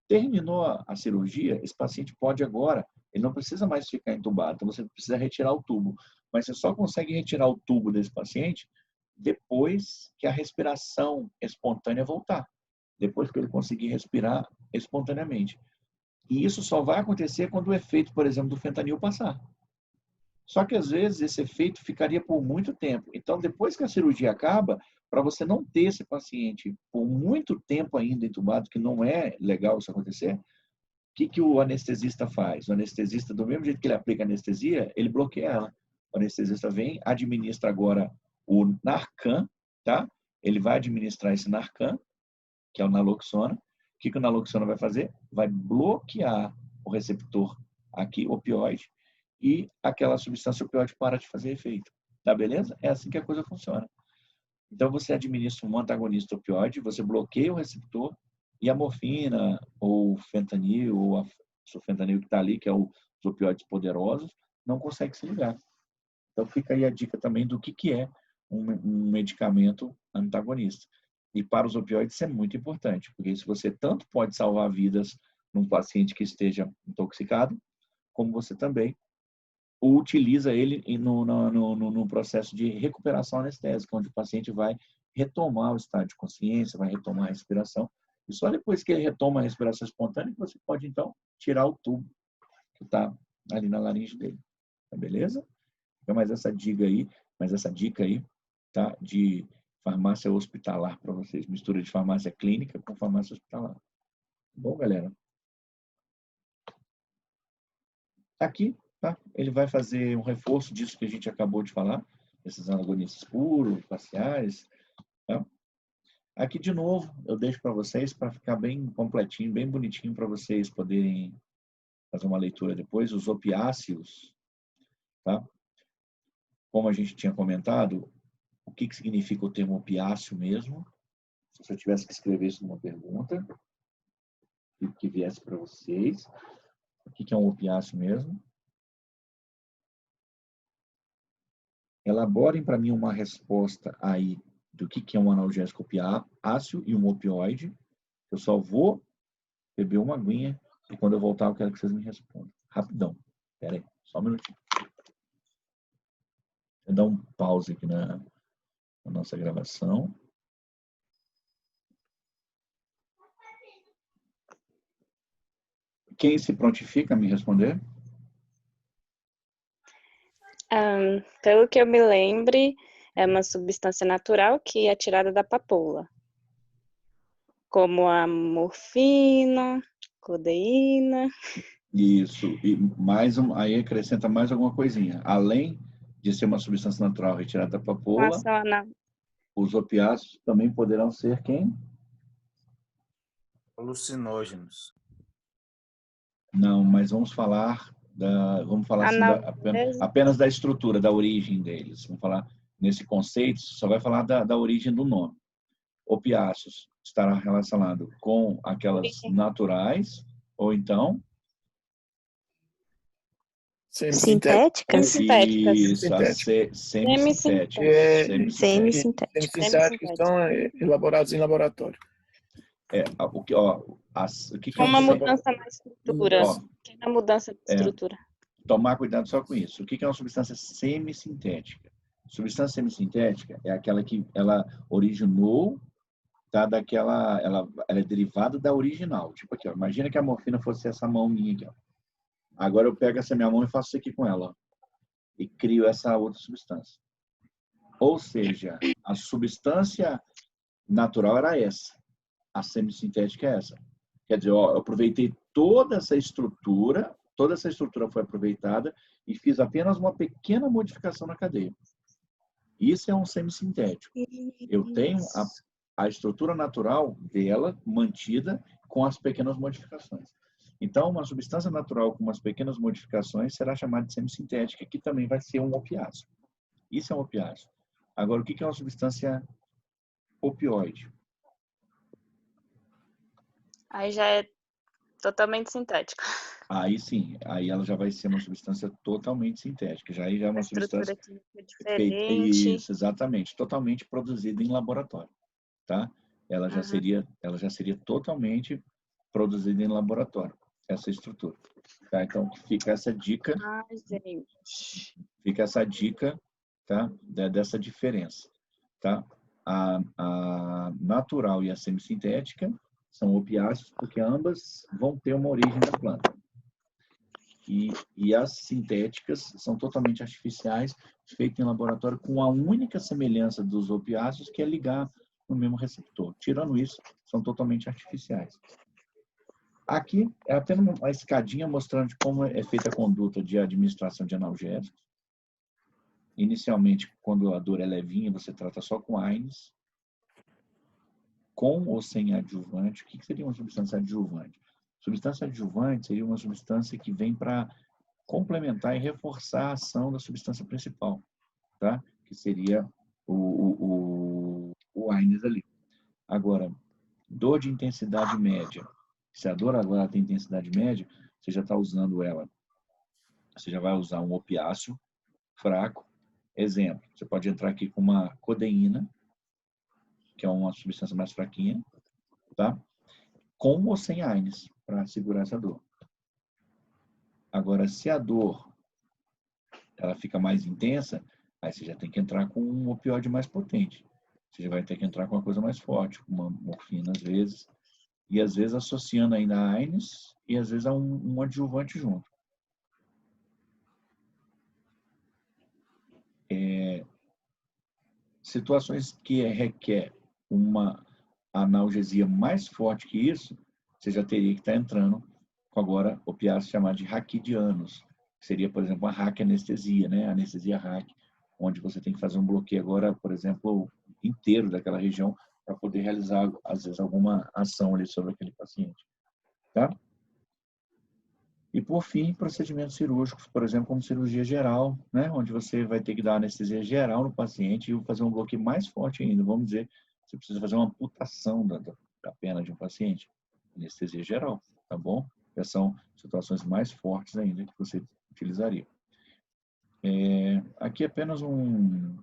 Terminou a cirurgia, esse paciente pode agora, ele não precisa mais ficar entubado, então você precisa retirar o tubo. Mas você só consegue retirar o tubo desse paciente depois que a respiração espontânea voltar. Depois que ele conseguir respirar espontaneamente. E isso só vai acontecer quando o efeito, por exemplo, do fentanil passar. Só que, às vezes, esse efeito ficaria por muito tempo. Então, depois que a cirurgia acaba, para você não ter esse paciente por muito tempo ainda entubado, que não é legal isso acontecer, o que o anestesista faz? O anestesista, do mesmo jeito que ele aplica anestesia, ele bloqueia ela. O anestesista vem, administra agora o Narcan, tá? Ele vai administrar esse Narcan, que é o naloxona. O que o naloxona vai fazer? Vai bloquear o receptor aqui, opioide, e aquela substância opioide para de fazer efeito. Tá beleza? É assim que a coisa funciona. Então, você administra um antagonista opioide, você bloqueia o receptor, e a morfina, ou o fentanil, ou o sulfentanil que está ali, que é os opioides poderosos, não consegue se ligar. Então, fica aí a dica também do que é um medicamento antagonista. E para os opioides isso é muito importante, porque se você tanto pode salvar vidas num paciente que esteja intoxicado, como você também utiliza ele no processo de recuperação anestésica, onde o paciente vai retomar o estado de consciência, vai retomar a respiração, e só depois que ele retoma a respiração espontânea que você pode, então, tirar o tubo que está ali na laringe dele. Tá beleza? Então, mais essa dica aí, tá? De farmácia hospitalar para vocês. Mistura de farmácia clínica com farmácia hospitalar. Bom, galera? Aqui, tá? Ele vai fazer um reforço disso que a gente acabou de falar, esses antagonistas puros, parciais, tá? Aqui, de novo, eu deixo para vocês, para ficar bem completinho, bem bonitinho, para vocês poderem fazer uma leitura depois, os opiáceos, tá? Como a gente tinha comentado, o que significa o termo opiáceo mesmo? Se eu tivesse que escrever isso numa pergunta, que viesse para vocês, o que é um opiáceo mesmo? Elaborem para mim uma resposta aí do que é um analgésico opiáceo e um opioide. Eu só vou beber uma aguinha e quando eu voltar eu quero que vocês me respondam. Rapidão. Espera aí, só um minutinho. Vou dar um pause aqui na nossa gravação. Quem se prontifica a me responder? Pelo que eu me lembre, é uma substância natural que é tirada da papoula, como a morfina, codeína. Isso, e aí acrescenta mais alguma coisinha. Além de ser uma substância natural retirada da papoula, os opiáceos também poderão ser quem? Alucinógenos. Não, mas vamos falar assim, apenas da estrutura, da origem deles. Vamos falar nesse conceito, só vai falar da origem do nome. Opiáceos estará relacionado com aquelas naturais, ou então... Sintéticas? Isso, semissintéticas. Semissintéticas são elaborados em laboratório. O que é uma mudança na estrutura. O que é a mudança de estrutura? Tomar cuidado só com isso. O que é uma substância semissintética? Substância semissintética é aquela que ela originou, tá, ela é derivada da original. Tipo aqui, ó, imagina que a morfina fosse essa mão minha aqui, ó. Agora eu pego essa minha mão e faço isso aqui com ela, ó, e crio essa outra substância. Ou seja, a substância natural era essa. A semissintética é essa. Quer dizer, ó, eu aproveitei toda essa estrutura foi aproveitada e fiz apenas uma pequena modificação na cadeia. Isso é um semissintético. Eu tenho a estrutura natural dela mantida com as pequenas modificações. Então, uma substância natural com umas pequenas modificações será chamada de semissintética, que também vai ser um opiáceo. Isso é um opiáceo. Agora, o que é uma substância opioide? Aí já é totalmente sintética. Aí sim, aí ela já vai ser uma substância totalmente sintética. Já é uma substância diferente. Isso, exatamente, totalmente produzida em laboratório, tá? Ela já seria totalmente produzida em laboratório, essa estrutura. Tá? Então fica essa dica. Fica essa dica, tá? Dessa diferença, tá? A natural e a semissintética são opiáceos porque ambas vão ter uma origem da planta. E as sintéticas são totalmente artificiais, feitas em laboratório com a única semelhança dos opiáceos, que é ligar no mesmo receptor. Tirando isso, são totalmente artificiais. Aqui é apenas uma escadinha mostrando como é feita a conduta de administração de analgésicos. Inicialmente, quando a dor é levinha, você trata só com AINES. Com ou sem adjuvante. O que seria uma substância adjuvante? Substância adjuvante seria uma substância que vem para complementar e reforçar a ação da substância principal, tá? Que seria o AINES ali. Agora, dor de intensidade média. Se a dor agora tem intensidade média, você já está usando ela. Você já vai usar um opiáceo fraco. Exemplo, você pode entrar aqui com uma codeína, que é uma substância mais fraquinha, tá? Com ou sem AINES, para segurar essa dor. Agora, se a dor ela fica mais intensa, aí você já tem que entrar com um opioide mais potente. Você já vai ter que entrar com uma coisa mais forte, com uma morfina às vezes, e às vezes associando ainda a AINES e às vezes a um adjuvante junto. Situações que requer uma analgesia mais forte que isso, você já teria que estar entrando com agora opiáceos chamados de raquidianos, que seria, por exemplo, uma raquianestesia, né? Anestesia raque, onde você tem que fazer um bloqueio agora, por exemplo, inteiro daquela região para poder realizar, às vezes, alguma ação ali sobre aquele paciente. Tá? E, por fim, procedimentos cirúrgicos, por exemplo, como cirurgia geral, né? Onde você vai ter que dar anestesia geral no paciente e fazer um bloqueio mais forte ainda. Vamos dizer, você precisa fazer uma amputação da perna de um paciente. Anestesia geral, tá bom? Essas são situações mais fortes ainda que você utilizaria. Aqui é apenas um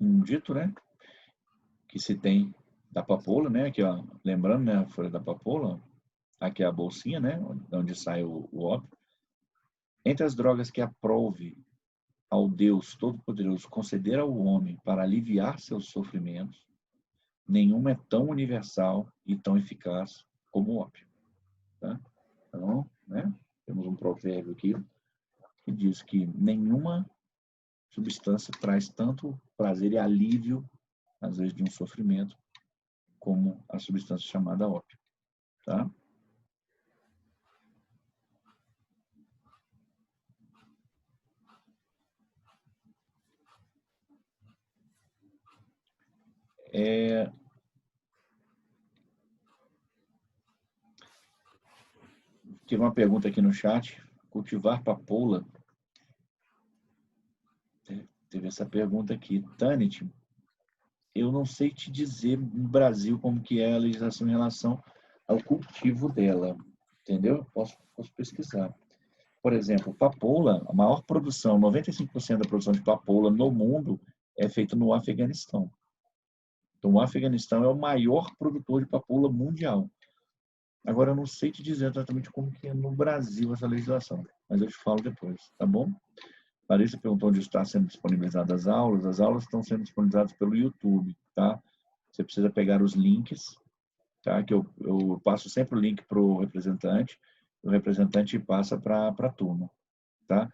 dito, né? Que se tem da papoula, né? Aqui, ó, lembrando, né? A folha da papoula, aqui é a bolsinha, né? Onde sai o ópio. Entre as drogas que aprove ao Deus Todo-Poderoso conceder ao homem para aliviar seus sofrimentos, nenhuma é tão universal e tão eficaz como o ópio. Tá? Então, né? Temos um provérbio aqui que diz que nenhuma substância traz tanto prazer e alívio, às vezes, de um sofrimento, como a substância chamada ópio. Tá? Tive uma pergunta aqui no chat. Cultivar papoula. Teve essa pergunta aqui. Tanit, eu não sei te dizer no Brasil como que é a legislação em relação ao cultivo dela. Entendeu? Posso pesquisar. Por exemplo, papoula, a maior produção, 95% da produção de papoula no mundo é feita no Afeganistão. Então, o Afeganistão é o maior produtor de papoula mundial. Agora, eu não sei te dizer exatamente como que é no Brasil essa legislação, mas eu te falo depois, tá bom? Larissa perguntou onde está sendo disponibilizadas as aulas. As aulas estão sendo disponibilizadas pelo YouTube, tá? Você precisa pegar os links, tá? Que eu passo sempre o link para o representante passa para a turma, tá?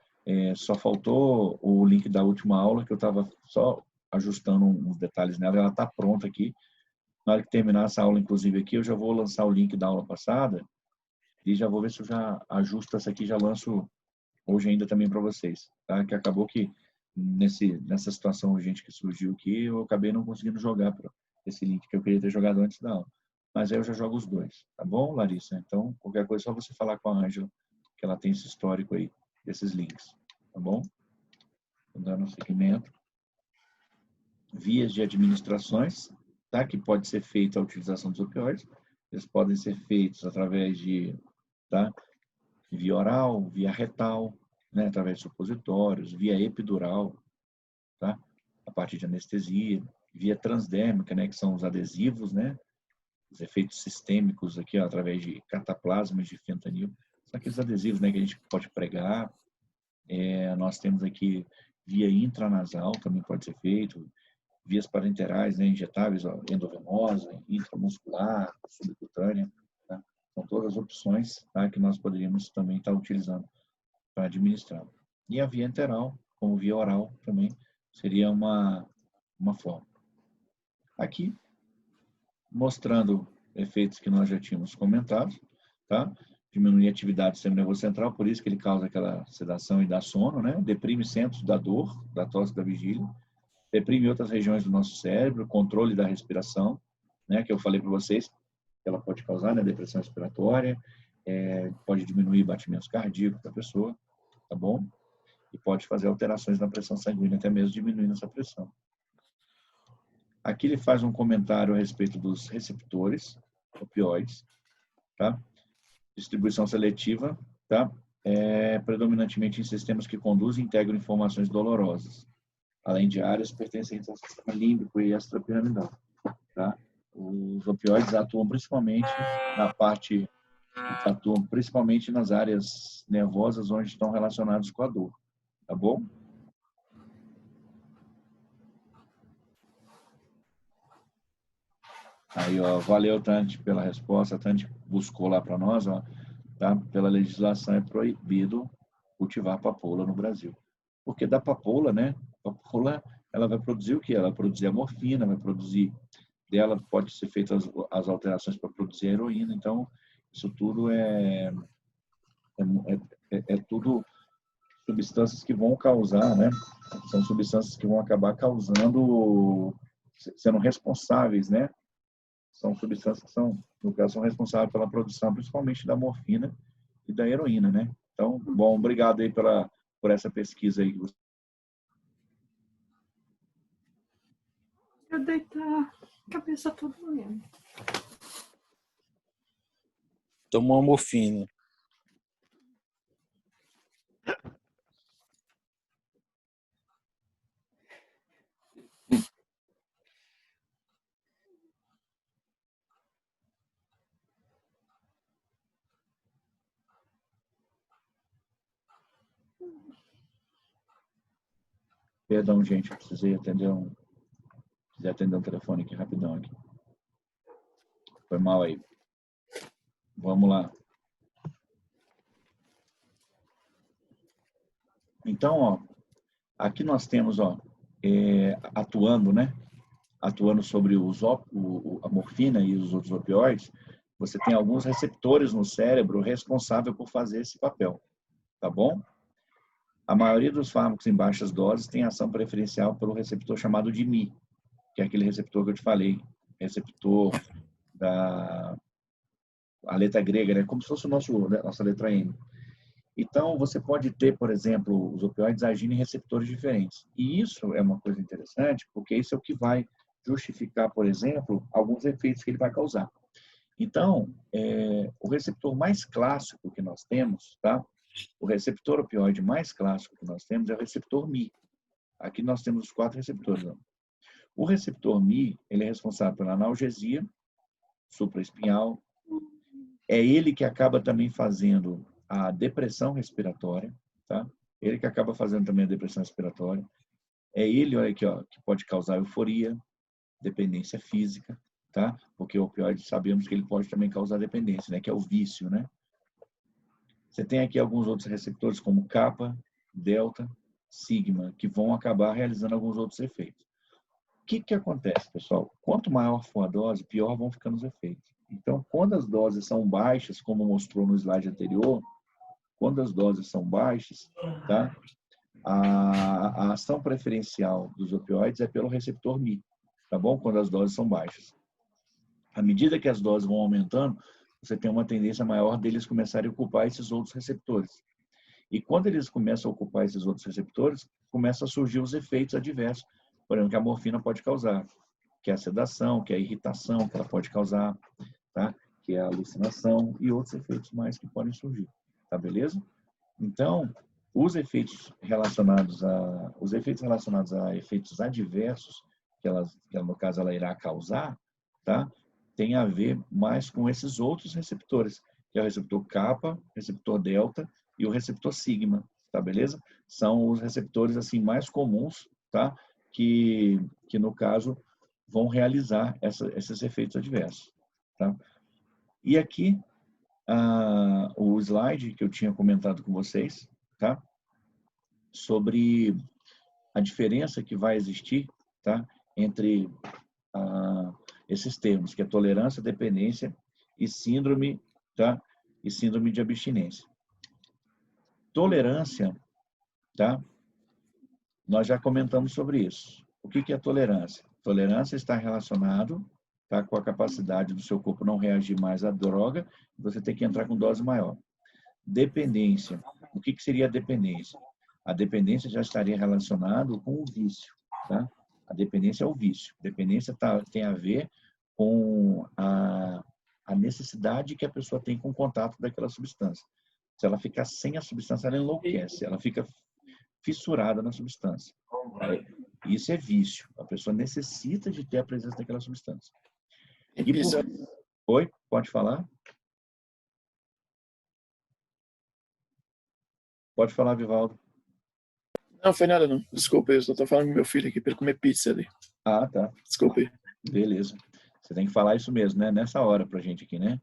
Só faltou o link da última aula, que eu estava só ajustando uns detalhes nela. Ela está pronta aqui. Na hora que terminar essa aula, inclusive, aqui, eu já vou lançar o link da aula passada e já vou ver se eu já ajusto essa aqui, já lanço hoje ainda também para vocês, tá? Que acabou que nessa situação urgente que surgiu aqui, eu acabei não conseguindo jogar para esse link que eu queria ter jogado antes da aula. Mas aí eu já jogo os dois, tá bom, Larissa? Então, qualquer coisa é só você falar com a Ângela, que ela tem esse histórico aí, desses links, tá bom? Dando seguimento. Vias de administrações, tá? Que pode ser feita a utilização dos opioides. Eles podem ser feitos através de, tá? Via oral, via retal, né? Através de supositórios, via epidural, tá? A partir de anestesia, via transdérmica, né? Que são os adesivos, né? Os efeitos sistêmicos aqui, ó, através de cataplasmas de fentanil. São aqueles adesivos, né? Que a gente pode pregar. Nós temos aqui via intranasal, também pode ser feito. Vias parenterais, né, injetáveis, ó, endovenosa, intramuscular, subcutânea, tá? São todas opções, tá, que nós poderíamos também estar utilizando para administrar. E a via enteral, como via oral também, seria uma forma. Aqui, mostrando efeitos que nós já tínhamos comentado, tá? Diminuir a atividade do sistema nervoso central, por isso que ele causa aquela sedação e dá sono, né? Deprime centros da dor, da tosse, da vigília. Deprime outras regiões do nosso cérebro, controle da respiração, né, que eu falei para vocês, que ela pode causar, né, depressão respiratória, pode diminuir batimentos cardíacos da pessoa, tá bom? E pode fazer alterações na pressão sanguínea, até mesmo diminuindo essa pressão. Aqui ele faz um comentário a respeito dos receptores opioides, tá? Distribuição seletiva, tá? Predominantemente em sistemas que conduzem e integram informações dolorosas, além de áreas pertencentes ao sistema límbico e extrapiramidal, tá? Os opioides atuam principalmente nas áreas nervosas onde estão relacionados com a dor, tá bom? Aí, ó, valeu, Tante, pela resposta. A Tante buscou lá para nós, ó, tá? Pela legislação é proibido cultivar papoula no Brasil. Porque da papoula, né? A papoula, ela vai produzir o quê? Ela vai produzir a morfina, vai produzir... Dela pode ser feitas as alterações para produzir a heroína. Então, isso tudo é tudo substâncias que vão causar, né? São substâncias que vão acabar causando sendo responsáveis, né? São substâncias que são, no caso, são responsáveis pela produção, principalmente da morfina e da heroína, né? Então, bom, obrigado aí por essa pesquisa aí. Eu deitar a cabeça toda doendo. Tomou uma morfina. Perdão, gente, eu precisei atender um telefone aqui rapidão aqui. Foi mal aí. Vamos lá. Então, ó, aqui nós temos, ó, atuando, né? Atuando sobre a morfina e os outros opioides, você tem alguns receptores no cérebro responsáveis por fazer esse papel, tá bom? A maioria dos fármacos em baixas doses tem ação preferencial pelo receptor chamado de Mi, que é aquele receptor que eu te falei, receptor a letra grega, né? Como se fosse nossa letra M. Então, você pode ter, por exemplo, os opioides agindo em receptores diferentes. E isso é uma coisa interessante, porque isso é o que vai justificar, por exemplo, alguns efeitos que ele vai causar. Então, o receptor mais clássico que nós temos, tá? O receptor opioide mais clássico que nós temos é o receptor Mi. Aqui nós temos os 4 receptores. Ó. O receptor Mi, ele é responsável pela analgesia supraespinhal. É ele que acaba também fazendo a depressão respiratória, tá? Ele que acaba fazendo também a depressão respiratória. É ele, olha aqui, ó, que pode causar euforia, dependência física, tá? Porque o opioide sabemos que ele pode também causar dependência, né? Que é o vício, né? Você tem aqui alguns outros receptores como kappa, delta, sigma, que vão acabar realizando alguns outros efeitos. O que acontece, pessoal? Quanto maior for a dose, pior vão ficando os efeitos. Então, quando as doses são baixas, como mostrou no slide anterior, quando as doses são baixas, tá? A ação preferencial dos opioides é pelo receptor Mi, tá bom? Quando as doses são baixas. À medida que as doses vão aumentando, você tem uma tendência maior deles começarem a ocupar esses outros receptores. E quando eles começam a ocupar esses outros receptores, começam a surgir os efeitos adversos, por exemplo, que a morfina pode causar, que é a sedação, que é a irritação que ela pode causar, tá? Que é a alucinação e outros efeitos mais que podem surgir, tá beleza? Então, os efeitos relacionados a efeitos adversos que no caso ela irá causar, tá? Tem a ver mais com esses outros receptores, que é o receptor kappa, receptor delta e o receptor sigma, tá beleza? São os receptores assim mais comuns, tá? Que no caso vão realizar esses efeitos adversos, tá? E aqui o slide que eu tinha comentado com vocês, tá? Sobre a diferença que vai existir, tá? Entre esses termos, que é tolerância, dependência e síndrome, tá? E síndrome de abstinência. Tolerância, tá? Nós já comentamos sobre isso. O que é tolerância? Tolerância está relacionado, tá, com a capacidade do seu corpo não reagir mais à droga, você tem que entrar com dose maior. Dependência. O que seria a dependência? A dependência já estaria relacionado com o vício, tá? A dependência é o vício. Dependência tem a ver com a necessidade que a pessoa tem com o contato daquela substância. Se ela ficar sem a substância, ela enlouquece, ela fica fissurada na substância. Isso é vício. A pessoa necessita de ter a presença daquela substância. Oi? Pode falar? Pode falar, Vivaldo. Não, foi nada não. Desculpa, eu só tô falando com meu filho aqui para ele comer pizza ali. Ah, tá. Desculpa aí. Beleza. Você tem que falar isso mesmo, né? Nessa hora pra gente aqui, né?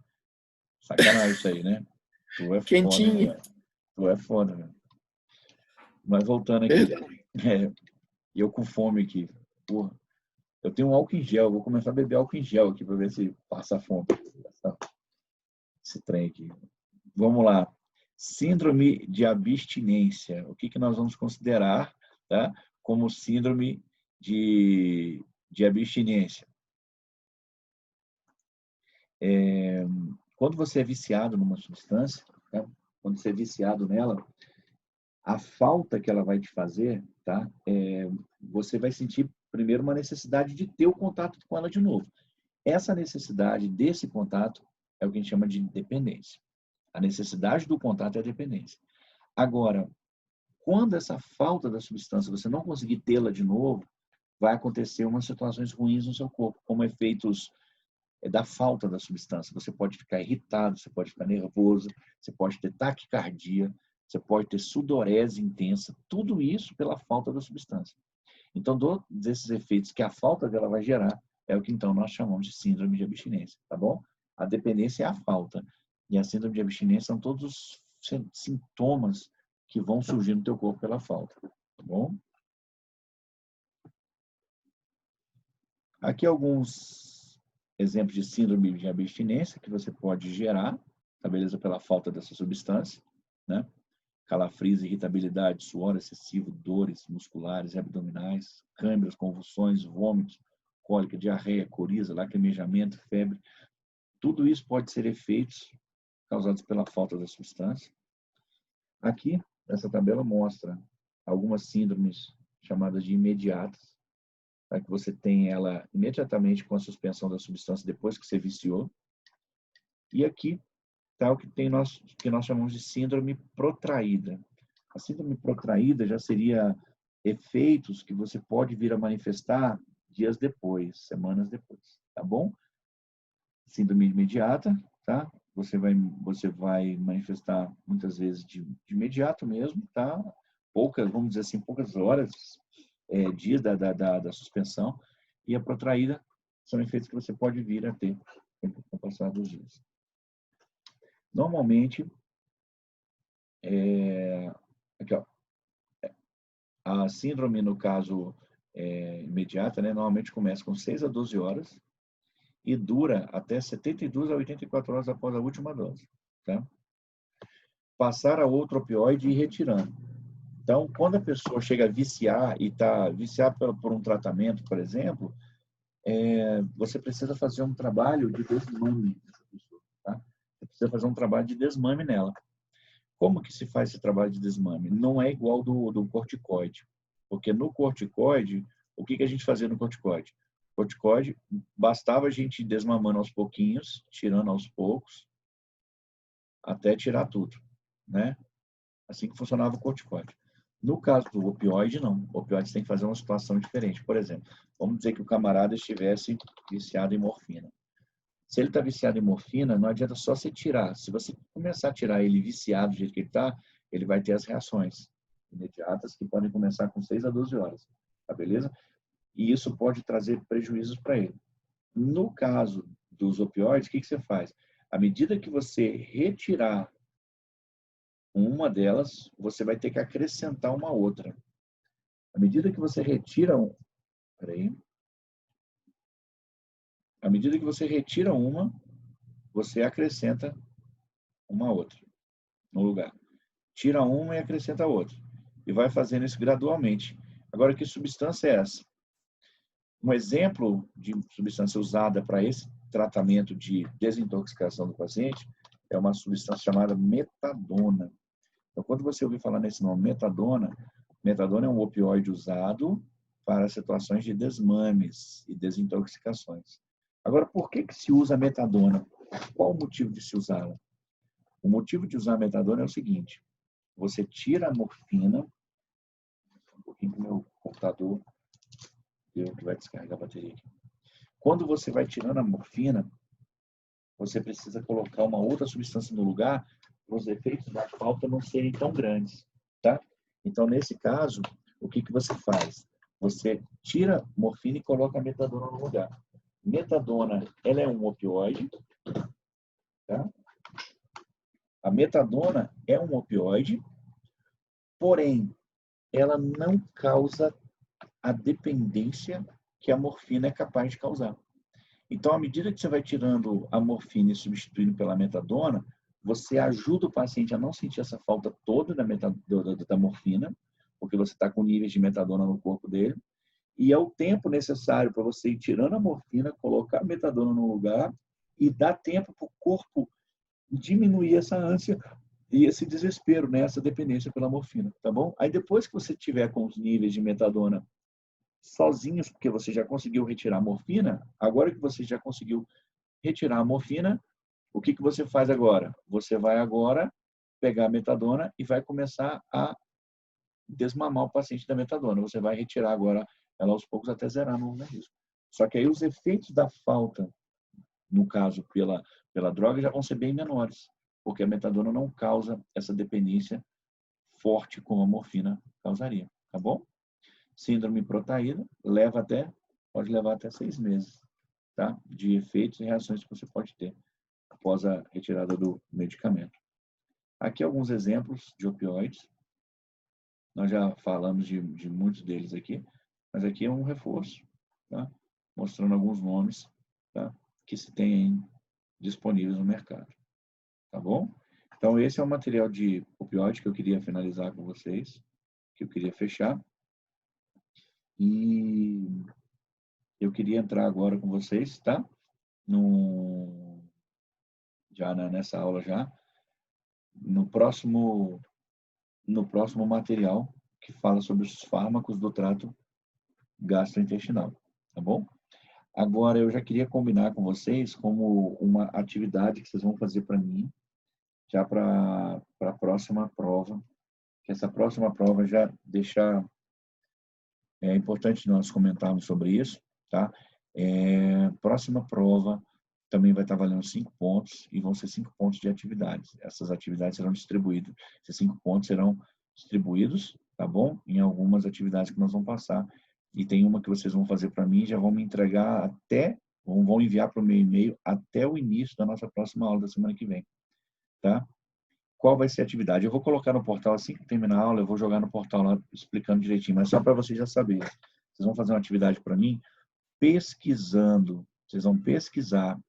Sacanagem isso aí, né? Tu é Quentinho. foda, né? Tu é foda, velho. Mas voltando aqui. Eu com fome aqui. Porra. Eu tenho um álcool em gel. Vou começar a beber álcool em gel aqui pra ver se passa a fome. Esse trem aqui. Vamos lá. Síndrome de abstinência. O que nós vamos considerar, tá, como síndrome de de abstinência. Quando você é viciado numa substância, tá? Quando você é viciado nela, a falta que ela vai te fazer, tá? Você vai sentir primeiro uma necessidade de ter o contato com ela de novo. Essa necessidade desse contato é o que a gente chama de dependência. A necessidade do contato é a dependência. Agora, quando essa falta da substância você não conseguir tê-la de novo, vai acontecer umas situações ruins no seu corpo, como efeitos da falta da substância. Você pode ficar irritado, você pode ficar nervoso, você pode ter taquicardia, você pode ter sudorese intensa, tudo isso pela falta da substância. Então, desses efeitos que a falta dela vai gerar, é o que então nós chamamos de síndrome de abstinência, tá bom? A dependência é a falta, e a síndrome de abstinência são todos os sintomas que vão surgir no teu corpo pela falta, tá bom? Aqui alguns exemplos de síndrome de abstinência que você pode gerar, tá beleza? Pela falta dessa substância, né? Calafrios, irritabilidade, suor excessivo, dores musculares e abdominais, câimbras, convulsões, vômitos, cólica, diarreia, coriza, lacrimejamento, febre. Tudo isso pode ser efeitos causados pela falta da substância. Aqui, essa tabela mostra algumas síndromes chamadas de imediatas, para que você tenha ela imediatamente com a suspensão da substância depois que você viciou. E aqui está o que nós chamamos de síndrome protraída. A síndrome protraída já seria efeitos que você pode vir a manifestar dias depois, semanas depois, tá bom? Síndrome imediata, tá? Você vai manifestar muitas vezes de imediato mesmo, tá? Vamos dizer assim, poucas horas, dias da suspensão. E a protraída são efeitos que você pode vir a ter com o passar dos dias. Normalmente, aqui, ó, a síndrome, no caso imediata, né, normalmente começa com 6 a 12 horas e dura até 72 a 84 horas após a última dose. Tá? Passar a outro opioide e ir retirando. Então, quando a pessoa chega a viciar e está viciada por um tratamento, por exemplo, você precisa fazer um trabalho de desmame nessa pessoa. Tá? Você precisa fazer um trabalho de desmame nela. Como que se faz esse trabalho de desmame? Não é igual do corticoide. Porque no corticoide, o que a gente fazia no corticoide? Corticoide, bastava a gente ir desmamando aos pouquinhos, tirando aos poucos, até tirar tudo, né? Assim que funcionava o corticoide. No caso do opioide, não. O opioide tem que fazer uma situação diferente. Por exemplo, vamos dizer que o camarada estivesse viciado em morfina. Se ele está viciado em morfina, não adianta só você tirar. Se você começar a tirar ele viciado do jeito que ele está, ele vai ter as reações imediatas que podem começar com 6 a 12 horas. Tá beleza? E isso pode trazer prejuízos para ele. No caso dos opioides, o que você faz? À medida que você retirar uma delas, você vai ter que acrescentar uma outra. À medida que você retira à medida que você retira uma, você acrescenta uma outra no lugar. Tira uma e acrescenta outra. E vai fazendo isso gradualmente. Agora, que substância é essa? Um exemplo de substância usada para esse tratamento de desintoxicação do paciente é uma substância chamada metadona. Então, quando você ouvir falar nesse nome, metadona é um opioide usado para situações de desmames e desintoxicações. Agora, por que se usa metadona? Qual o motivo de se usá-la? O motivo de usar a metadona é o seguinte: você tira a morfina, um pouquinho do meu computador, eu que vai descarregar a bateria aqui. Quando você vai tirando a morfina, você precisa colocar uma outra substância no lugar para os efeitos da falta não serem tão grandes, tá? Então, nesse caso, o que você faz? Você tira morfina e coloca a metadona no lugar. Metadona, ela é um opioide, tá? A metadona é um opioide, porém, ela não causa a dependência que a morfina é capaz de causar. Então, à medida que você vai tirando a morfina e substituindo pela metadona, você ajuda o paciente a não sentir essa falta toda da morfina, porque você está com níveis de metadona no corpo dele, E é o tempo necessário para você ir tirando a morfina, colocar a metadona no lugar e dar tempo para o corpo diminuir essa ânsia e esse desespero, né? Essa dependência pela morfina, tá bom? Aí depois que você tiver com os níveis de metadona sozinhos, porque você já conseguiu retirar a morfina, agora que você já conseguiu retirar a morfina, o que você faz agora? Você vai agora pegar a metadona e vai começar a desmamar o paciente da metadona. Você vai retirar agora ela aos poucos até zerar no organismo. Só que aí os efeitos da falta, no caso pela droga, já vão ser bem menores, porque a metadona não causa essa dependência forte como a morfina causaria, tá bom? Síndrome protaída pode levar até 6 meses, tá? De efeitos e reações que você pode ter após a retirada do medicamento. Aqui alguns exemplos de opioides. Nós já falamos de muitos deles aqui, mas aqui é um reforço, tá? Mostrando alguns nomes, tá? Que se tem disponíveis no mercado, tá bom? Então, esse é o material de opioide que eu queria finalizar com vocês, que eu queria fechar. E eu queria entrar agora com vocês, tá? Nessa aula já, no próximo material que fala sobre os fármacos do trato gastrointestinal, tá bom? Agora, eu já queria combinar com vocês como uma atividade que vocês vão fazer para mim, já para a próxima prova, que essa próxima prova já deixar... É importante nós comentarmos sobre isso, tá? Próxima prova também vai estar valendo 5 pontos e vão ser 5 pontos de atividades. Essas atividades serão distribuídas. Esses 5 pontos serão distribuídos, tá bom? Em algumas atividades que nós vamos passar. E tem uma que vocês vão fazer para mim, já vão me entregar vão enviar para o meu e-mail até o início da nossa próxima aula da semana que vem, tá? Qual vai ser a atividade? Eu vou colocar no portal assim que terminar a aula, eu vou jogar no portal lá explicando direitinho, mas só para vocês já saberem. Vocês vão fazer uma atividade para mim pesquisando, vocês vão pesquisar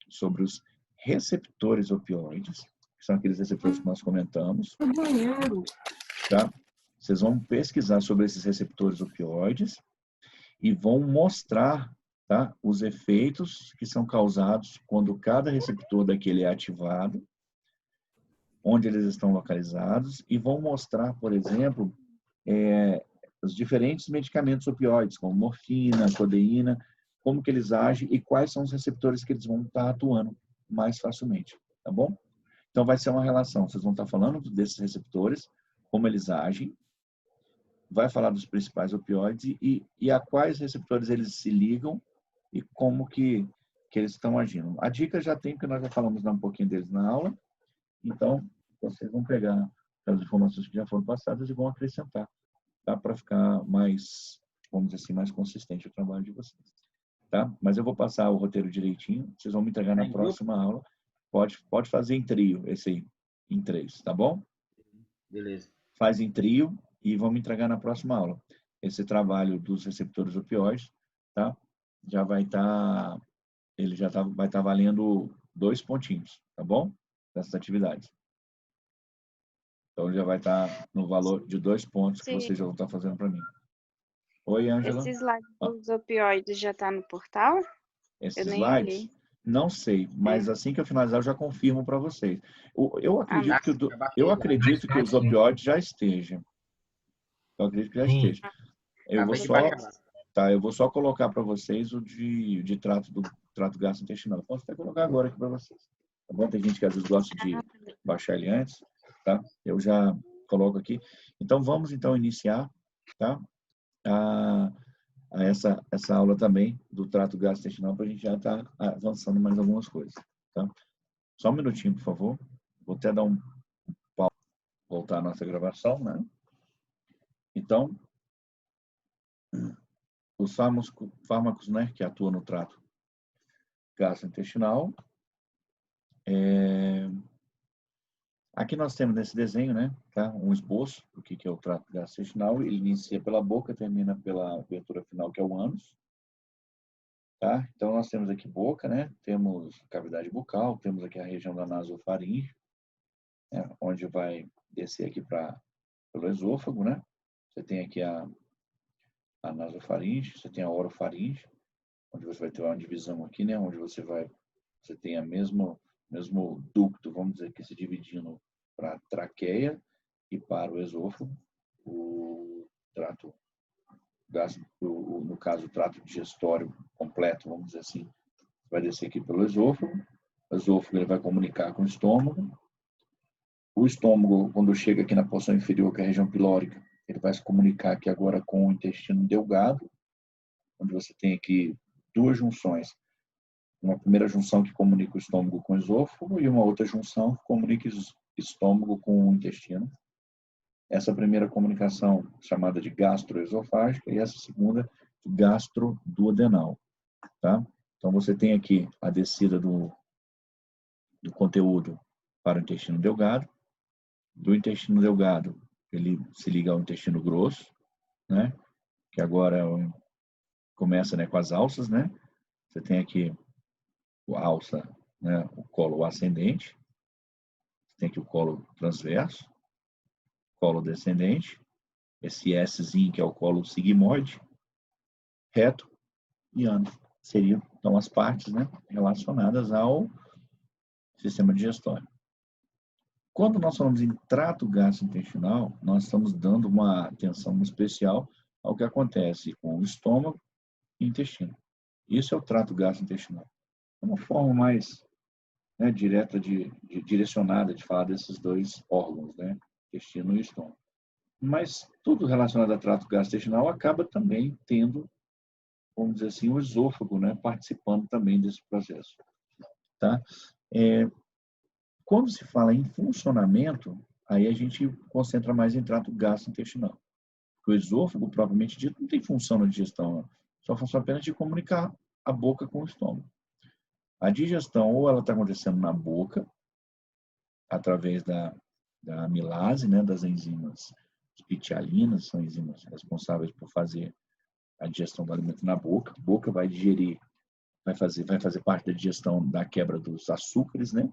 sobre os receptores opioides, que são aqueles receptores que nós comentamos, tá? Vocês vão pesquisar sobre esses receptores opioides e vão mostrar, tá, os efeitos que são causados quando cada receptor daquele é ativado, onde eles estão localizados, e vão mostrar, por exemplo, os diferentes medicamentos opioides, como morfina, codeína, como que eles agem e quais são os receptores que eles vão estar atuando mais facilmente, tá bom? Então, vai ser uma relação. Vocês vão estar falando desses receptores, como eles agem, vai falar dos principais opioides e a quais receptores eles se ligam e como que eles estão agindo. A dica já tem, porque nós já falamos um pouquinho deles na aula, então, vocês vão pegar as informações que já foram passadas e vão acrescentar, tá? Para ficar mais, vamos dizer assim, mais consistente o trabalho de vocês, tá? Mas eu vou passar o roteiro direitinho, vocês vão me entregar na próxima aula. Pode fazer em trio, esse aí, em 3, tá bom? Beleza. Faz em trio e vão me entregar na próxima aula. Esse trabalho dos receptores opioides, tá? Já vai estar, vai estar valendo 2 pontinhos, tá bom? Dessas atividades. Então, já vai estar no valor de 2 pontos que vocês já vão estar fazendo para mim. Oi, Ângela. Esse slide dos opioides já está no portal? Esses Eu nem slides? olhei. Não sei, mas assim que eu finalizar, eu já confirmo para vocês. Eu acredito que os opioides já estejam. Eu acredito que já esteja. Eu vou só colocar para vocês o de trato gastrointestinal. Posso até colocar agora aqui para vocês. Tá bom? Tem gente que às vezes gosta de baixar ele antes, tá? Eu já coloco aqui. Então, vamos então iniciar, tá? Essa aula também do trato gastrointestinal para a gente já estar avançando mais algumas coisas, tá? Só um minutinho, por favor. Vou até dar um pau, voltar a nossa gravação, né? Então, os fármacos, né, que atuam no trato gastrointestinal. Aqui nós temos nesse desenho, né, tá, um esboço do que é o trato gastrointestinal. Ele inicia pela boca, termina pela abertura final, que é o ânus. Tá? Então, nós temos aqui boca, né? Temos cavidade bucal, temos aqui a região da nasofaringe, né? Onde vai descer aqui pelo esôfago, né? Você tem aqui a nasofaringe, você tem a orofaringe, onde você vai ter uma divisão aqui, né? Onde você tem a mesmo ducto, vamos dizer, que se dividindo para a traqueia e para o esôfago, o trato no caso, o trato digestório completo, vamos dizer assim, vai descer aqui pelo esôfago. O esôfago ele vai comunicar com o estômago. O estômago, quando chega aqui na porção inferior, que é a região pilórica, ele vai se comunicar aqui agora com o intestino delgado, onde você tem aqui duas junções. Uma primeira junção que comunica o estômago com o esôfago e uma outra junção que comunica o estômago com o intestino. Essa primeira comunicação chamada de gastroesofágica e essa segunda gastroduodenal, tá? Então você tem aqui a descida do conteúdo para o intestino delgado. Do intestino delgado, ele se liga ao intestino grosso, né? Que agora começa, né, com as alças, né? Você tem aqui a alça, né, o colo ascendente, você tem aqui o colo transverso, colo descendente, esse Szinho que é o colo sigmoide, reto e ano. Seriam, então, as partes, né, relacionadas ao sistema digestório. Quando nós falamos em trato gastrointestinal, nós estamos dando uma atenção especial ao que acontece com o estômago e intestino. Isso é o trato gastrointestinal. É uma forma mais, né, direta, direcionada de falar desses dois órgãos, né, intestino e estômago. Mas tudo relacionado a trato gastrointestinal acaba também tendo, vamos dizer assim, o esôfago, né, participando também desse processo. Tá? Quando se fala em funcionamento, aí a gente concentra mais em trato gastrointestinal. O esôfago, propriamente dito, não tem função na digestão, não. Só funciona apenas de comunicar a boca com o estômago. A digestão, ou ela está acontecendo na boca, através da amilase, né, das enzimas pitialinas, são enzimas responsáveis por fazer a digestão do alimento na boca. A boca vai digerir, vai fazer parte da digestão da quebra dos açúcares, né,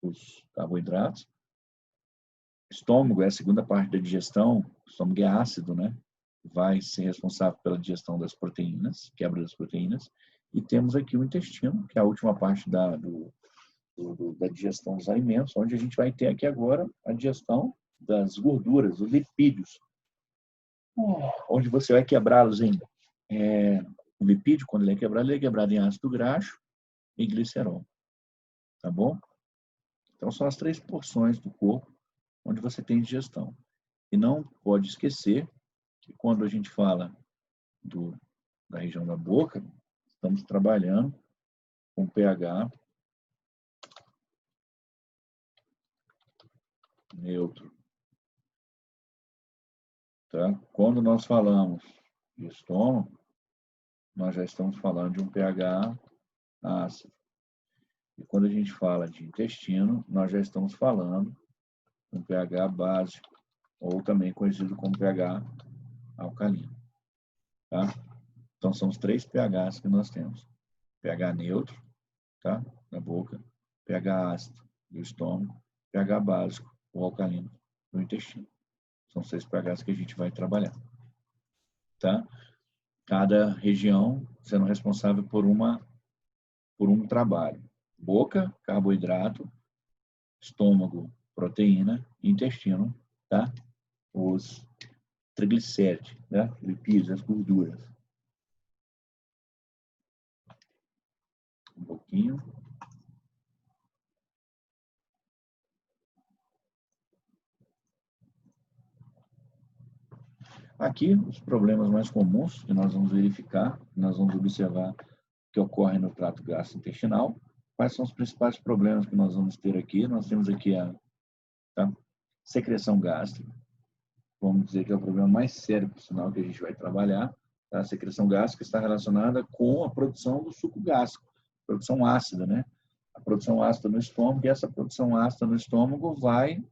os carboidratos. O estômago é a segunda parte da digestão. O estômago é ácido, né? Vai ser responsável pela digestão das proteínas, quebra das proteínas. E temos aqui o intestino, que é a última parte da digestão dos alimentos, onde a gente vai ter aqui agora a digestão das gorduras, os lipídios, onde você vai quebrá-los em o lipídio, quando ele é quebrado em ácido graxo e glicerol. Tá bom? Então, são as 3 porções do corpo onde você tem digestão. E não pode esquecer que quando a gente fala da região da boca, estamos trabalhando com pH neutro. Tá? Quando nós falamos de estômago, nós já estamos falando de um pH ácido. E quando a gente fala de intestino, nós já estamos falando de um pH básico, ou também conhecido como pH alcalino. Tá? Então, são os 3 pHs que nós temos. pH neutro, tá? Na boca, pH ácido do estômago, pH básico, ou alcalino, do intestino. São os 3 pHs que a gente vai trabalhar. Tá? Cada região sendo responsável por um trabalho. Boca, carboidrato, estômago, proteína, intestino, tá? Os triglicéridos, né? Lipídios, as gorduras. Um pouquinho. Aqui, os problemas mais comuns que nós vamos verificar, nós vamos observar que ocorrem no trato gastrointestinal. Quais são os principais problemas que nós vamos ter aqui? Nós temos aqui a secreção gástrica. Vamos dizer que é o problema mais sério, por sinal, que a gente vai trabalhar. A secreção gástrica está relacionada com a produção do suco gástrico, produção ácida, né? A produção ácida no estômago, e essa produção ácida no estômago vai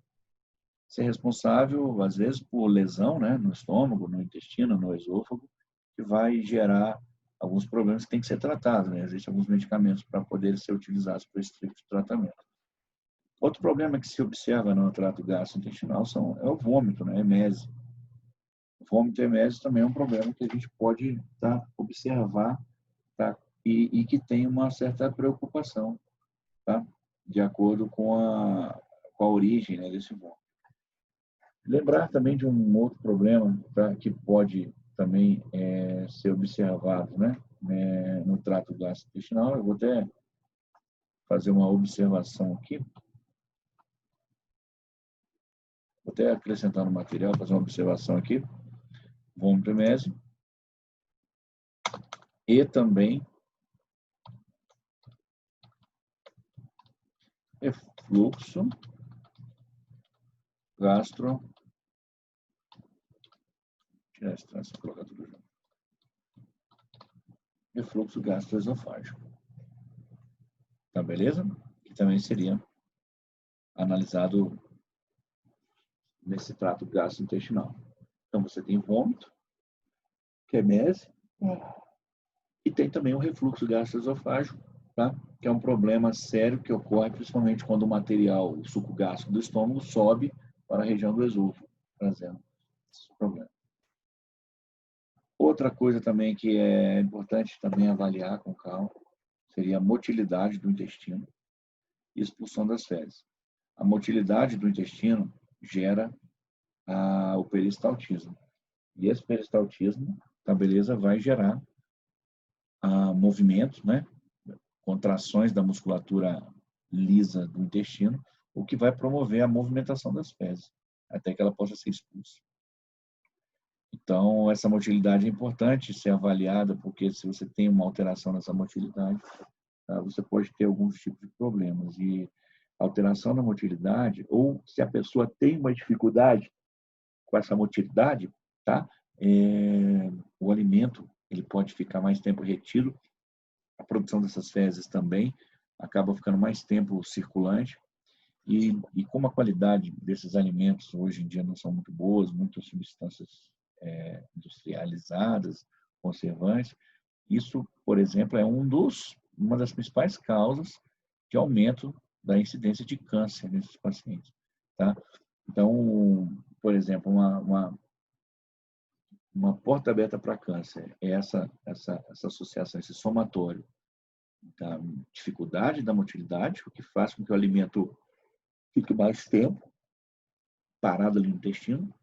ser responsável, às vezes, por lesão, né? No estômago, no intestino, no esôfago, que vai gerar alguns problemas que têm que ser tratados, né? Existem alguns medicamentos para poderem ser utilizados para esse tipo de tratamento. Outro problema que se observa no trato gastrointestinal é o vômito, né? A emese. Vômito e emeses também é um problema que a gente pode observar, tá? E que tem uma certa preocupação, tá? De acordo com a origem, né, desse vômito. Lembrar também de um outro problema, tá, que pode também ser observado, né, no trato gastrointestinal. Eu vou até fazer uma observação aqui. Vou até acrescentar no material, fazer uma observação aqui. Vômito e emese. E também refluxo gastro. Tirar esse traço e colocar tudo junto. Refluxo gastroesofágico. Tá, beleza? Que também seria analisado nesse trato gastrointestinal. Então, você tem vômito, que é emese, e tem também o refluxo gastroesofágico, tá? Que é um problema sério que ocorre principalmente quando o material, o suco gástrico do estômago, sobe para a região do esôfago, trazendo esse problema. Outra coisa também que é importante também avaliar com calma seria a motilidade do intestino e expulsão das fezes. A motilidade do intestino gera o peristaltismo. E esse peristaltismo, tá, beleza, vai gerar movimentos, né? Contrações da musculatura lisa do intestino, o que vai promover a movimentação das fezes, até que ela possa ser expulsa. Então, essa motilidade é importante ser avaliada, porque se você tem uma alteração nessa motilidade, tá, você pode ter alguns tipos de problemas. E alteração na motilidade, ou se a pessoa tem uma dificuldade com essa motilidade, tá, o alimento ele pode ficar mais tempo retido, a produção dessas fezes também acaba ficando mais tempo circulante, e como a qualidade desses alimentos hoje em dia não são muito boas, muitas substâncias industrializadas, conservantes, isso, por exemplo, é uma das principais causas de aumento da incidência de câncer nesses pacientes, tá? Então, por exemplo, uma porta aberta para câncer é essa associação, esse somatório da dificuldade da motilidade, o que faz com que o alimento fique mais tempo parado ali no intestino,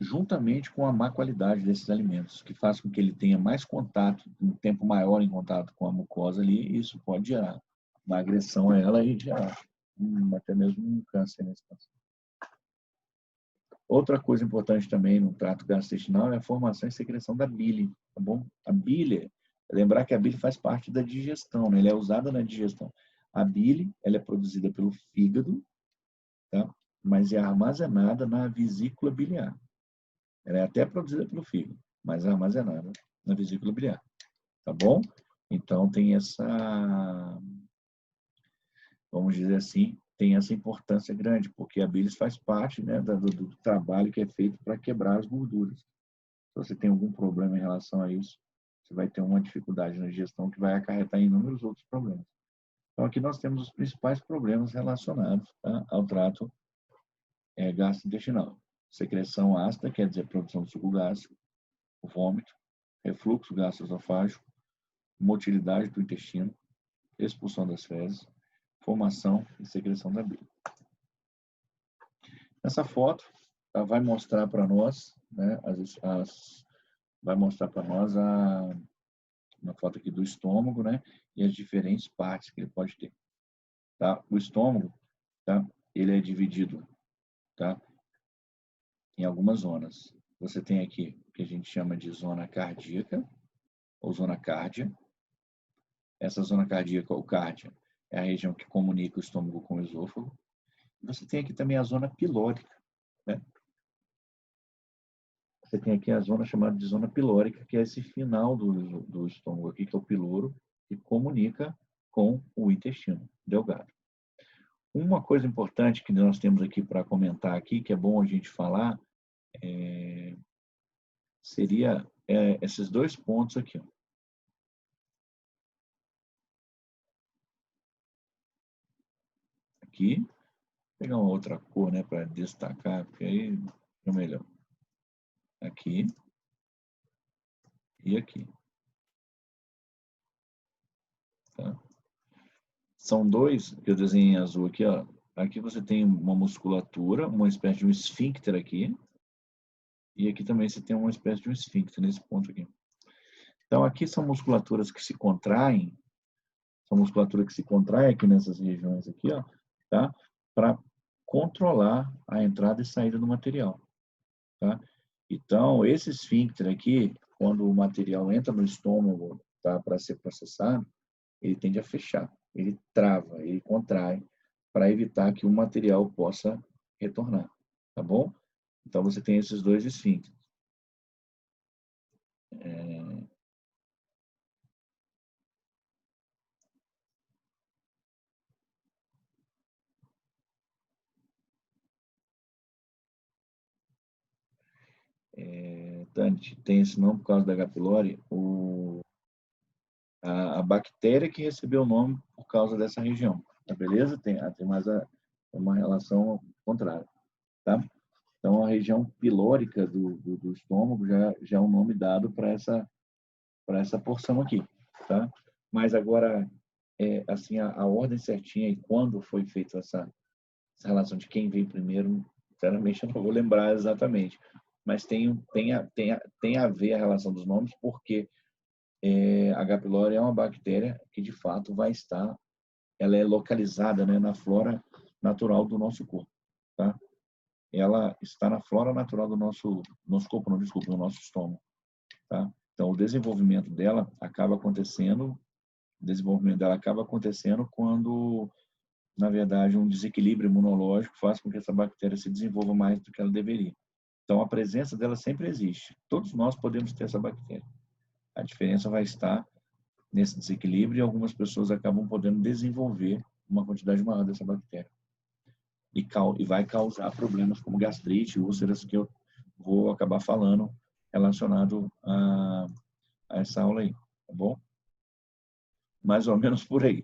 juntamente com a má qualidade desses alimentos, que faz com que ele tenha mais contato, um tempo maior em contato com a mucosa ali, e isso pode gerar uma agressão a ela e gerar até mesmo um câncer nesse paciente. Outra coisa importante também no trato gastrointestinal é a formação e secreção da bile, tá bom? A bile, lembrar que a bile faz parte da digestão, né? Ela é usada na digestão. A bile, ela é produzida pelo fígado, tá? Mas é armazenada na vesícula biliar. Ela é até produzida pelo fígado, mas é armazenada na vesícula biliar, tá bom? Então tem essa, vamos dizer assim, tem essa importância grande, porque a bilis faz parte, né, do trabalho que é feito para quebrar as gorduras. Se você tem algum problema em relação a isso, você vai ter uma dificuldade na digestão que vai acarretar em inúmeros outros problemas. Então aqui nós temos os principais problemas relacionados, tá, ao trato gastrointestinal. Secreção ácida, quer dizer, produção de suco gástrico, vômito, refluxo gastroesofágico, motilidade do intestino, expulsão das fezes, formação e secreção da bile. Essa foto vai mostrar para nós, né, vai mostrar para nós uma foto aqui do estômago, né, e as diferentes partes que ele pode ter. Tá? O estômago, tá, ele é dividido, tá, em algumas zonas. Você tem aqui o que a gente chama de zona cardíaca ou zona cárdia. Essa zona cardíaca ou cárdia é a região que comunica o estômago com o esôfago. E você tem aqui também a zona pilórica, né? Você tem aqui a zona chamada de zona pilórica, que é esse final do estômago aqui, que é o piloro, que comunica com o intestino delgado. Uma coisa importante que nós temos aqui para comentar aqui, que é bom a gente falar, seria esses dois pontos aqui. Ó. Aqui, vou pegar uma outra cor, né, para destacar, porque aí é melhor. aqui e aqui. Tá? São dois, que eu desenhei em azul aqui, ó. Aqui você tem uma musculatura, uma espécie de um esfíncter aqui. E aqui também você tem uma espécie de um esfíncter nesse ponto aqui. Então, aqui são musculaturas que se contraem, são musculatura que se contrai aqui nessas regiões aqui, ó, tá? Para controlar a entrada e saída do material, tá? Então, esse esfíncter aqui, quando o material entra no estômago, tá, para ser processado, ele tende a fechar, ele trava, ele contrai, para evitar que o material possa retornar, tá bom? Então, você tem esses dois esfíncteres. Dante, tem esse nome por causa da H. pylori, a bactéria que recebeu o nome por causa dessa região, tá beleza? Tem mais uma relação contrária, tá? Então, a região pilórica do estômago já é um nome dado para essa porção aqui, tá? Mas agora, assim, a ordem certinha e quando foi feita essa relação de quem veio primeiro, sinceramente, eu não vou lembrar exatamente. Mas tem a ver a relação dos nomes, porque H. pylori é uma bactéria que, de fato, ela é localizada, né, na flora natural do nosso corpo, tá? Ela está na flora natural do nosso corpo, não, desculpa, do nosso estômago, tá? Então, o desenvolvimento dela acaba acontecendo quando, na verdade, um desequilíbrio imunológico faz com que essa bactéria se desenvolva mais do que ela deveria. Então, a presença dela sempre existe. Todos nós podemos ter essa bactéria. A diferença vai estar nesse desequilíbrio e algumas pessoas acabam podendo desenvolver uma quantidade maior dessa bactéria. E vai causar problemas como gastrite, úlceras, que eu vou acabar falando relacionado a essa aula aí, tá bom? Mais ou menos por aí.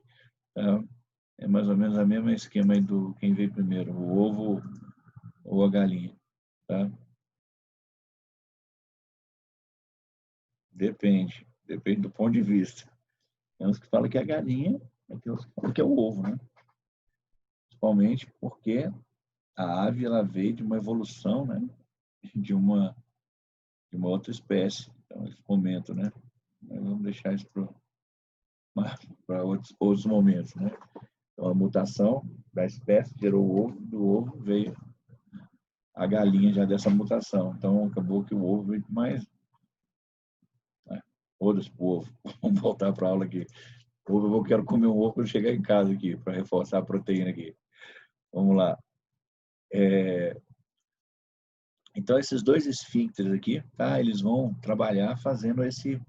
Tá? É mais ou menos o mesmo esquema aí do quem veio primeiro, o ovo ou a galinha, tá? Depende do ponto de vista. Tem uns que falam que é a galinha, tem uns que falam que é o ovo, né? Principalmente porque a ave ela veio de uma evolução, né? De uma outra espécie. Então, eles comentam, né? Mas vamos deixar isso para outros momentos, né? Então, a mutação da espécie gerou o ovo, do ovo veio a galinha já dessa mutação. Então, acabou que o ovo veio mais... Foda-se pro ovo. Vamos voltar para a aula aqui. Eu quero comer um ovo quando chegar em casa aqui, para reforçar a proteína aqui. Vamos lá. Então, esses dois esfíncteres aqui, tá? Eles vão trabalhar fazendo esse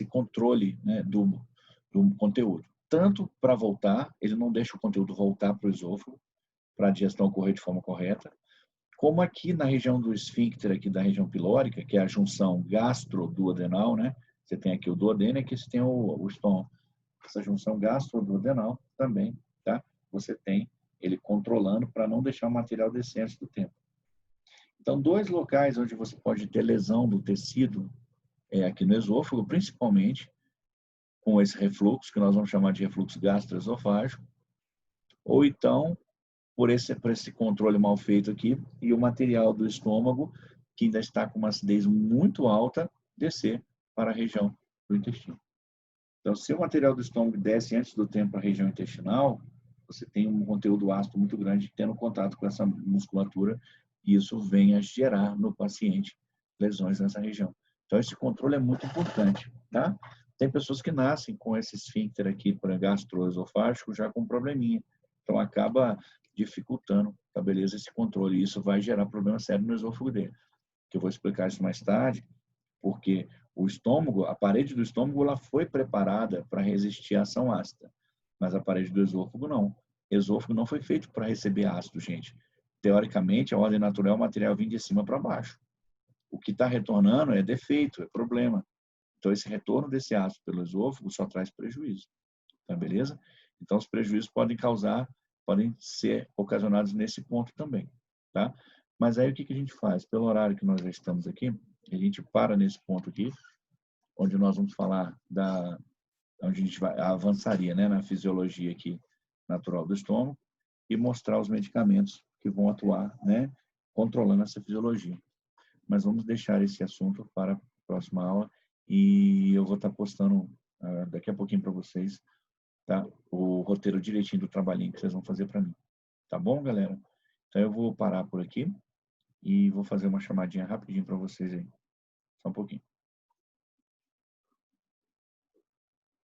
controle, né, do conteúdo. Tanto para voltar, ele não deixa o conteúdo voltar para o esôfago, para a digestão ocorrer de forma correta, como aqui na região do esfíncter, aqui da região pilórica, que é a junção gastroduodenal, né? Você tem aqui o duodeno e aqui você tem o estômago. Essa junção gastroduodenal também, tá? Você tem ele controlando para não deixar o material descer antes do tempo. Então, dois locais onde você pode ter lesão do tecido é aqui no esôfago, principalmente com esse refluxo, que nós vamos chamar de refluxo gastroesofágico, ou então por esse controle mal feito aqui e o material do estômago, que ainda está com uma acidez muito alta, descer para a região do intestino. Então, se o material do estômago desce antes do tempo para a região intestinal, você tem um conteúdo ácido muito grande tendo contato com essa musculatura e isso vem a gerar no paciente lesões nessa região. Então, esse controle é muito importante, tá? Tem pessoas que nascem com esse esfíncter aqui para gastroesofágico já com probleminha. Então, acaba dificultando, tá, beleza, esse controle. E isso vai gerar problema sério no esôfago dele. Que eu vou explicar isso mais tarde, porque o estômago, a parede do estômago, ela foi preparada para resistir à ação ácida, mas a parede do esôfago não. O esôfago não foi feito para receber ácido, gente. Teoricamente, a ordem natural é o material vir de cima para baixo. O que está retornando é defeito, é problema. Então, esse retorno desse ácido pelo esôfago só traz prejuízo, tá, beleza? Então, os prejuízos podem ser ocasionados nesse ponto também, tá? Mas aí o que a gente faz? Pelo horário que nós já estamos aqui, a gente para nesse ponto aqui, onde nós vamos falar onde a gente avançaria, né, na fisiologia aqui natural do estômago e mostrar os medicamentos que vão atuar, né, controlando essa fisiologia. Mas vamos deixar esse assunto para a próxima aula e eu vou estar postando daqui a pouquinho para vocês, tá, o roteiro direitinho do trabalhinho que vocês vão fazer para mim. Tá bom, galera? Então eu vou parar por aqui e vou fazer uma chamadinha rapidinho para vocês aí. Só um pouquinho.